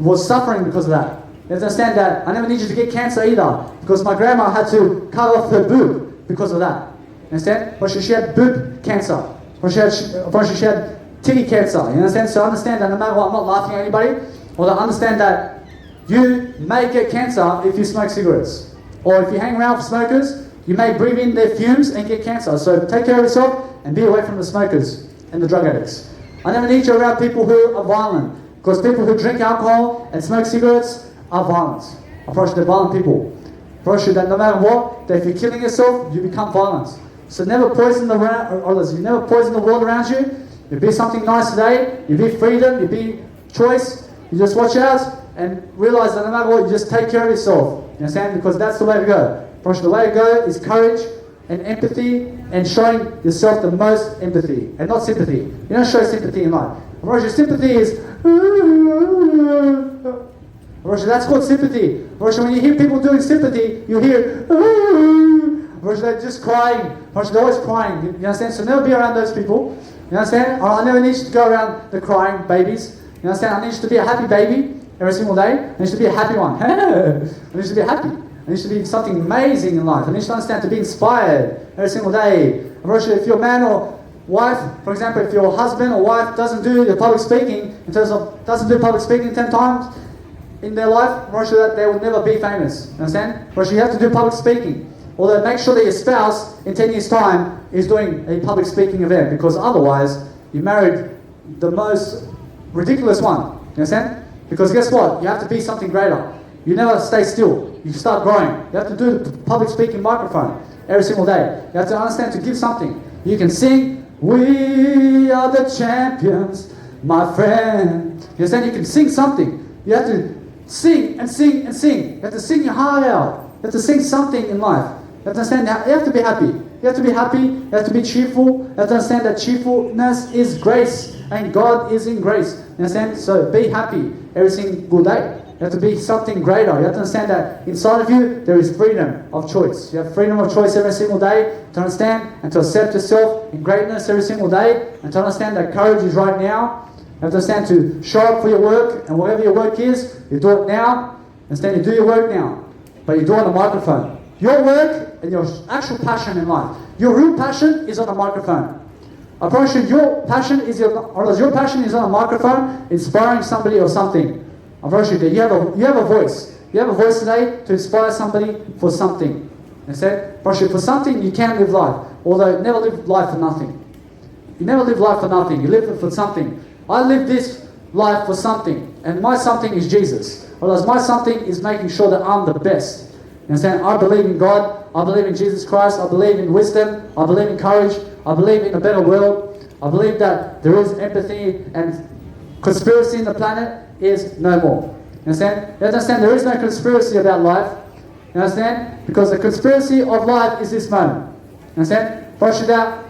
was suffering because of that. You have to understand that I never need you to get cancer either because my grandma had to cut off her boob because of that. Understand? But she had boob cancer. Or she had titty cancer. You understand? So understand that no matter what, I'm not laughing at anybody. Or understand that you may get cancer if you smoke cigarettes. Or if you hang around with smokers, You may breathe in their fumes and get cancer. So take care of yourself and be away from the smokers and the drug addicts. I never need you around people who are violent, because people who drink alcohol and smoke cigarettes are violent. I promise you, they're violent people. I promise you that no matter what, that if you're killing yourself, you become violent. So never poison the others. You never poison the world around you. You be something nice today. You be freedom. You be choice. You just watch out and realize that no matter what, you just take care of yourself. You understand? Because that's the way to go. I promise you, the way to go is courage and empathy and showing yourself the most empathy and not sympathy. You don't show sympathy in life. I promise you, sympathy is. That's called sympathy. When you hear people doing sympathy, you hear. They're just crying. They're always crying. You understand? So never be around those people. You understand? I never need you to go around the crying babies. You understand? I need you to be a happy baby every single day. I need you to be a happy one. I need you to be happy. I need you to be something amazing in life. I need you to understand to be inspired every single day. If you're a man or wife, for example, if your husband or wife doesn't do the public speaking, doesn't do public speaking 10 times in their life, that they will never be famous. You understand? You have to do public speaking. Although make sure that your spouse in 10 years' time is doing a public speaking event, because otherwise you married the most ridiculous one. You understand? Because guess what? You have to be something greater. You never stay still. You start growing. You have to do the public speaking microphone every single day. You have to understand to give something. You can sing, "We are the champions, my friend." You understand? You can sing something. You have to sing and sing and sing. You have to sing your heart out. You have to sing something in life. You have to understand that you have to be happy. You have to be happy. You have to be cheerful. You have to understand that cheerfulness is grace, and God is in grace. You understand? So be happy every single day. You have to be something greater. You have to understand that inside of you there is freedom of choice. You have freedom of choice every single day to understand and to accept yourself in greatness every single day, and to understand that courage is right now. You have to understand to show up for your work, and whatever your work is, you do it now. Understand, you do your work now, but you do it on a microphone. Your work and your actual passion in life. Your real passion is on a microphone. I promise you, your passion is on a microphone, inspiring somebody or something. I promise you that you have a voice. You have a voice today to inspire somebody for something. Understand? I promise you, for something you can live life. Although never live life for nothing. You never live life for nothing. You live it for something. I live this life for something, and my something is Jesus. Otherwise, my something is making sure that I'm the best. You understand? I believe in God. I believe in Jesus Christ. I believe in wisdom. I believe in courage. I believe in a better world. I believe that there is empathy, and conspiracy in the planet is no more. You understand? You understand there is no conspiracy about life. You understand? Because the conspiracy of life is this moment. You understand? Brush it out.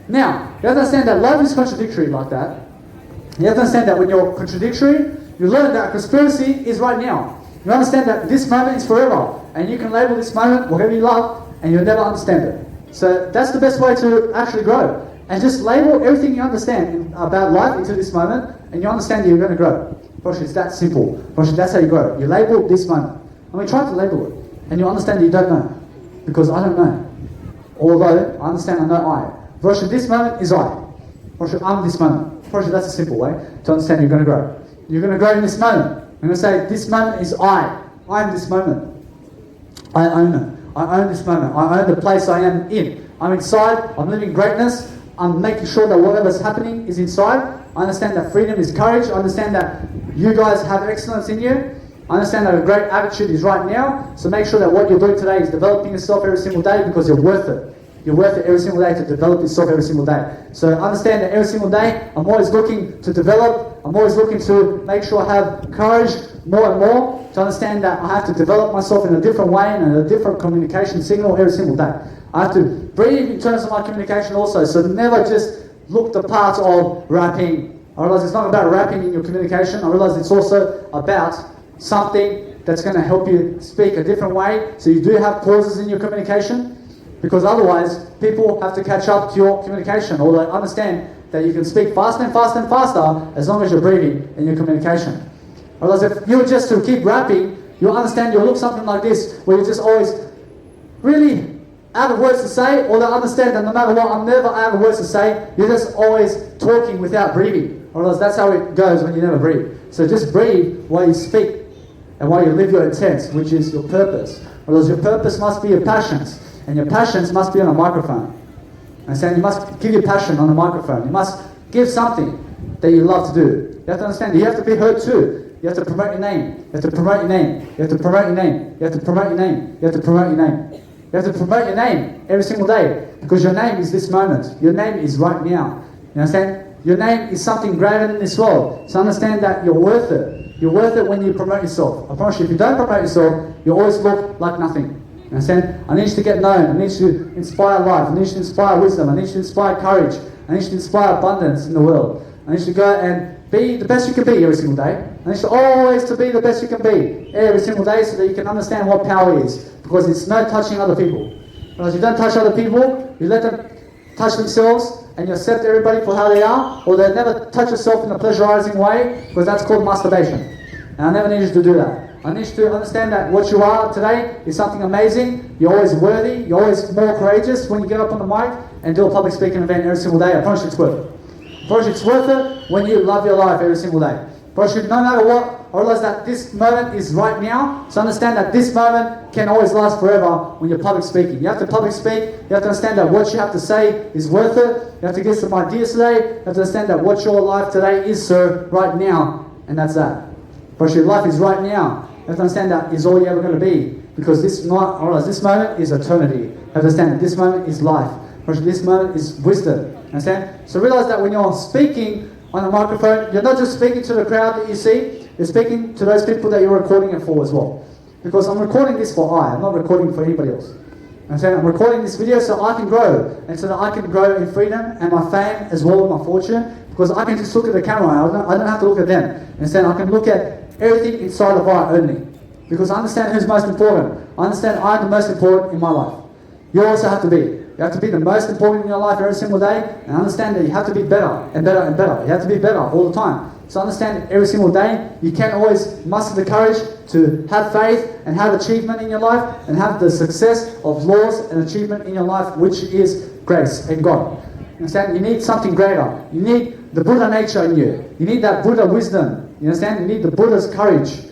Now, you understand that life is contradictory like that. You have to understand that when you're contradictory, you learn that conspiracy is right now. You understand that this moment is forever, and you can label this moment whatever you love, and you'll never understand it. So that's the best way to actually grow. And just label everything you understand about life into this moment, and you understand that you're going to grow. It's that simple. That's how you grow. You label this moment. Try to label it, and you understand that you don't know, because I don't know. Although I understand, I know I. This moment is I. I'm this moment. That's a simple way to understand you're going to grow. You're going to grow in this moment. I'm going to say, this moment is I. I am this moment. I own it. I own this moment. I own the place I am in. I'm inside. I'm living greatness. I'm making sure that whatever's happening is inside. I understand that freedom is courage. I understand that you guys have excellence in you. I understand that a great attitude is right now. So make sure that what you're doing today is developing yourself every single day, because you're worth it. You're worth it every single day to develop yourself every single day. So understand that every single day, I'm always looking to develop. I'm always looking to make sure I have courage more and more, to understand that I have to develop myself in a different way and in a different communication signal every single day. I have to breathe in terms of my communication also. So never just look the part of rapping. I realize it's not about rapping in your communication. I realize it's also about something that's going to help you speak a different way. So you do have pauses in your communication, because otherwise people have to catch up to your communication, or they understand that you can speak faster and faster and faster as long as you're breathing in your communication. Otherwise, if you were just to keep rapping, you'll understand, you'll look something like this, where you're just always really out of words to say, or they understand that no matter what, I'm never out of words to say. You're just always talking without breathing. Otherwise, that's how it goes when you never breathe. So just breathe while you speak and while you live your intent, which is your purpose. Otherwise, your purpose must be your passions. And your passions must be on a microphone. Understand? You must give your passion on a microphone. You must give something that you love to do. You have to understand, you have to be heard too. You have to promote your name. You have to promote your name. You have to promote your name. You have to promote your name. You have to promote your name. You have to promote your name every single day. Because your name is this moment. Your name is right now. You understand? Your name is something greater than this world. So understand that you're worth it. You're worth it when you promote yourself. I promise you, if you don't promote yourself, you always look like nothing. You understand? I need you to get known. I need you to inspire life. I need you to inspire wisdom. I need you to inspire courage. I need you to inspire abundance in the world. I need you to go and be the best you can be every single day. I need you always to be the best you can be every single day so that you can understand what power is. Because it's no touching other people. Because you don't touch other people, you let them touch themselves, and you accept everybody for how they are, or they never touch yourself in a pleasurizing way, because that's called masturbation. And I never need you to do that. I need you to understand that what you are today is something amazing. You're always worthy. You're always more courageous when you get up on the mic and do a public speaking event every single day. I promise you it's worth it. I promise you it's worth it when you love your life every single day. I promise you no matter what, I realize that this moment is right now. So understand that this moment can always last forever when you're public speaking. You have to public speak. You have to understand that what you have to say is worth it. You have to get some ideas today. You have to understand that what your life today is, sir, right now. And that's that. But your life is right now. You have to understand that is all you're ever going to be. Because this moment is eternity. You have to understand that this moment is life. But this moment is wisdom. Understand? So realize that when you're speaking on a microphone, you're not just speaking to the crowd that you see. You're speaking to those people that you're recording it for as well. Because I'm recording this for I'm not recording for anybody else. I'm recording this video so I can grow. And so that I can grow in freedom and my fame as well as my fortune. Because I can just look at the camera. I don't have to look at them. Understand? I can look at everything inside of I only. Because I understand who's most important. I understand I'm the most important in my life. You also have to be. You have to be the most important in your life every single day. And understand that you have to be better and better and better. You have to be better all the time. So understand that every single day, you can't always muster the courage to have faith and have achievement in your life and have the success of laws and achievement in your life, which is grace and God. You understand? You need something greater. You need the Buddha nature in you. You need that Buddha wisdom. You understand? You need the Buddha's courage.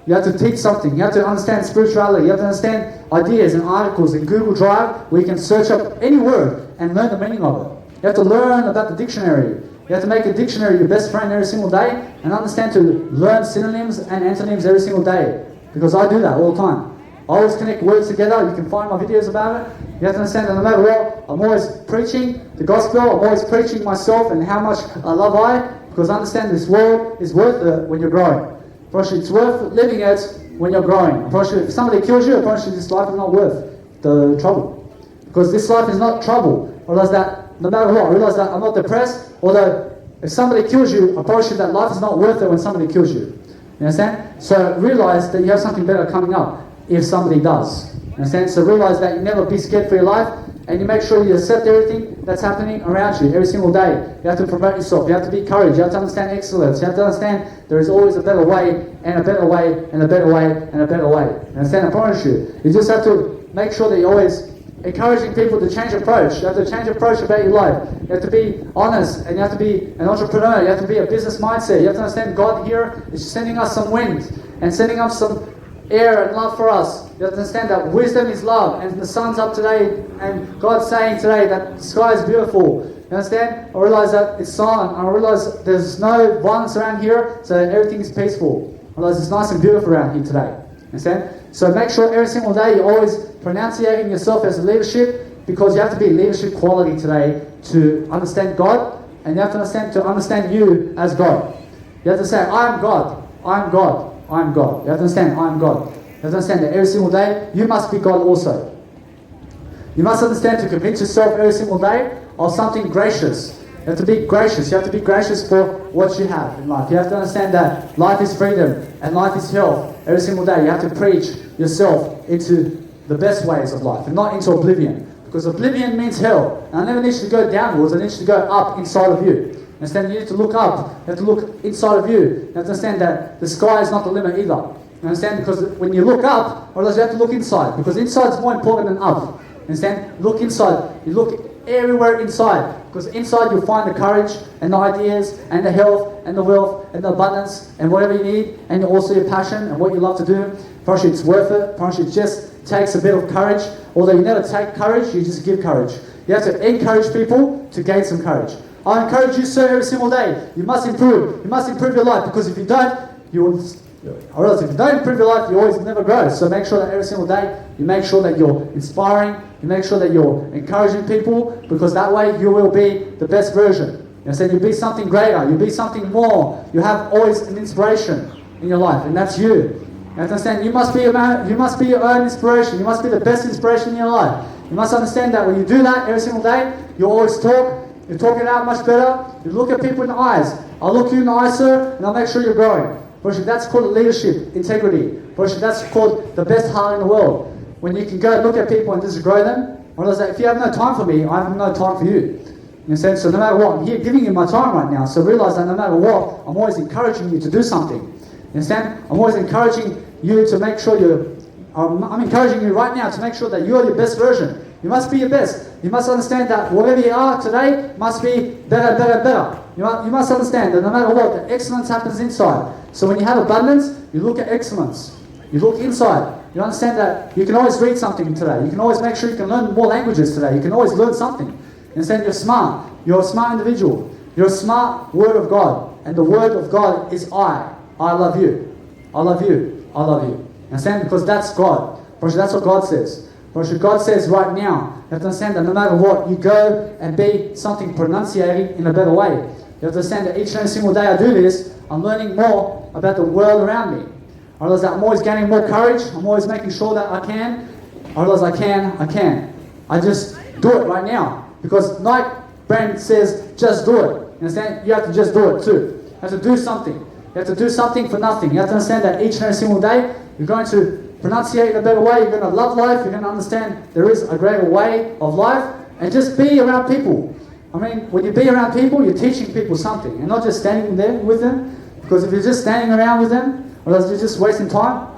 You have to teach something. You have to understand spirituality. You have to understand ideas and articles in Google Drive where you can search up any word and learn the meaning of it. You have to learn about the dictionary. You have to make a dictionary your best friend every single day and understand to learn synonyms and antonyms every single day. Because I do that all the time. I always connect words together. You can find my videos about it. You have to understand that no matter what, I'm always preaching the gospel. I'm always preaching myself and how much I love I. Because I understand this world is worth it when you're growing. It's worth living it when you're growing. If somebody kills you, this life is not worth the trouble. Because this life is not trouble. I realize that no matter what, I realize that I'm not depressed. Although if somebody kills you, I promise you that life is not worth it when somebody kills you. You understand? So realize that you have something better coming up if somebody does. You understand? So realize that you never be scared for your life. And you make sure you accept everything that's happening around you every single day. You have to promote yourself. You have to be courage. You have to understand excellence. You have to understand there is always a better way, and a better way, and a better way, and a better way. You understand? I promise you. You just have to make sure that you're always encouraging people to change approach. You have to change approach about your life. You have to be honest, and you have to be an entrepreneur. You have to be a business mindset. You have to understand God here is sending us some wind and sending us some air and love for us. You have to understand that wisdom is love, and the sun's up today, and God's saying today that the sky is beautiful. You understand? I realize that it's silent. I realize there's no violence around here, so everything is peaceful. I realize it's nice and beautiful around here today. You understand? So make sure every single day you're always pronunciating yourself as a leadership, because you have to be leadership quality today to understand God, and you have to understand you as God. You have to say, I am God. I am God. I am God. You have to understand, I am God. You have to understand that every single day, you must be God also. You must understand to convince yourself every single day of something gracious. You have to be gracious. You have to be gracious for what you have in life. You have to understand that life is freedom and life is health. Every single day, you have to preach yourself into the best ways of life and not into oblivion. Because oblivion means hell. And I never need you to go downwards. I need you to go up inside of you. Understand? You need to look up. You have to look inside of you. You have to understand that the sky is not the limit either. You understand? Because when you look up, or else you have to look inside. Because inside is more important than up. Understand? Look inside. You look everywhere inside. Because inside you'll find the courage and the ideas and the health and the wealth and the abundance and whatever you need. And also your passion and what you love to do. Promise you it's worth it. Promise you it's just takes a bit of courage. Although you never take courage, you just give courage. You have to encourage people to gain some courage. I encourage you, sir, every single day. You must improve. You must improve your life, because if you don't, you will. Or else, if you don't improve your life, you always never grow. So make sure that every single day, you make sure that you're inspiring. You make sure that you're encouraging people, because that way you will be the best version. You said you'll be something greater. You'll be something more. You have always an inspiration in your life, and that's you. You have to understand, you must be your own inspiration. You must be the best inspiration in your life. You must understand that when you do that every single day, you always talk. You're talking out much better. You look at people in the eyes. I'll look you in the eyes, sir, and I'll make sure you're growing. That's called leadership, integrity. That's called the best heart in the world. When you can go look at people and just grow them. If you have no time for me, I have no time for you. You understand? So no matter what, I'm here giving you my time right now. So realize that no matter what, I'm always encouraging you to do something. You understand? I'm always encouraging you to make sure I'm encouraging you right now to make sure that you are your best version. You must be your best. You must understand that whatever you are today must be better, better, better. You must understand that no matter what, the excellence happens inside. So when you have abundance, you look at excellence. You look inside. You understand that you can always read something today. You can always make sure you can learn more languages today. You can always learn something. You understand? You're smart. You're a smart individual. You're a smart word of God. And the word of God is I. I love you. I love you. I love you. Understand? Because that's God. That's what God says. God says right now, you have to understand that no matter what, you go and be something pronunciating in a better way. You have to understand that each and every single day I do this, I'm learning more about the world around me. I realize that I'm always gaining more courage. I'm always making sure that I can. I realize I can. I just do it right now. Because Nike brand says, just do it. You understand? You have to just do it too. You have to do something. You have to do something for nothing. You have to understand that each and every single day, you're going to pronunciate in a better way. You're going to love life. You're going to understand there is a greater way of life. And just be around people. I mean, when you be around people, you're teaching people something. And not just standing there with them. Because if you're just standing around with them, otherwise you're just wasting time.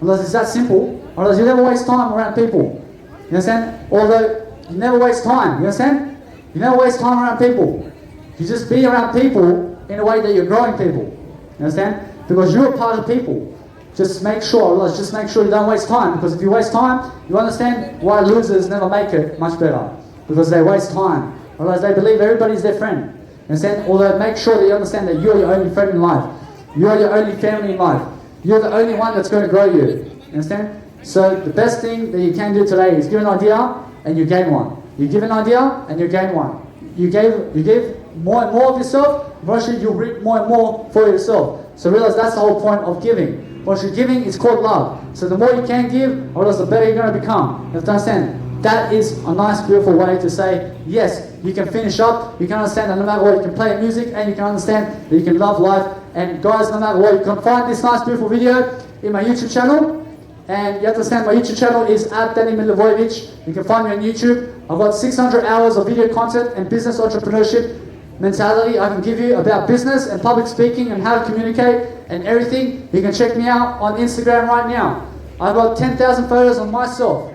Otherwise it's that simple. Otherwise you never waste time around people. You understand? Although you never waste time. You understand? You never waste time around people. You just be around people in a way that you're growing people. You understand? Because you're a part of people. Just make sure you don't waste time. Because if you waste time, you understand why losers never make it much better. Because they waste time. Otherwise they believe everybody's their friend. You understand? Although make sure that you understand that you're your only friend in life. You're your only family in life. You're the only one that's going to grow you. You understand? So the best thing that you can do today is give an idea and you gain one. You give an idea and you gain one. You give more and more of yourself, eventually you'll reap more and more for yourself. So realize that's the whole point of giving. What you're giving is called love. So the more you can give, or else the better you're going to become. You have to understand. That is a nice, beautiful way to say, yes, you can finish up. You can understand that no matter what, you can play music, and you can understand that you can love life. And guys, no matter what, you can find this nice, beautiful video in my YouTube channel. And you have to understand my YouTube channel is at Danny Milivojevic. You can find me on YouTube. I've got 600 hours of video content and business entrepreneurship mentality I can give you about business and public speaking and how to communicate and everything. You can check me out on Instagram right now. I've got 10,000 photos on myself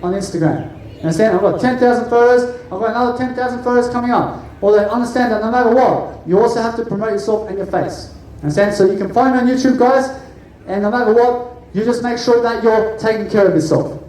on Instagram. Understand? I've got 10,000 photos. I've got another 10,000 photos coming up. Although understand that no matter what, you also have to promote yourself and your face. Understand? So you can find me on YouTube, guys. And no matter what, you just make sure that you're taking care of yourself.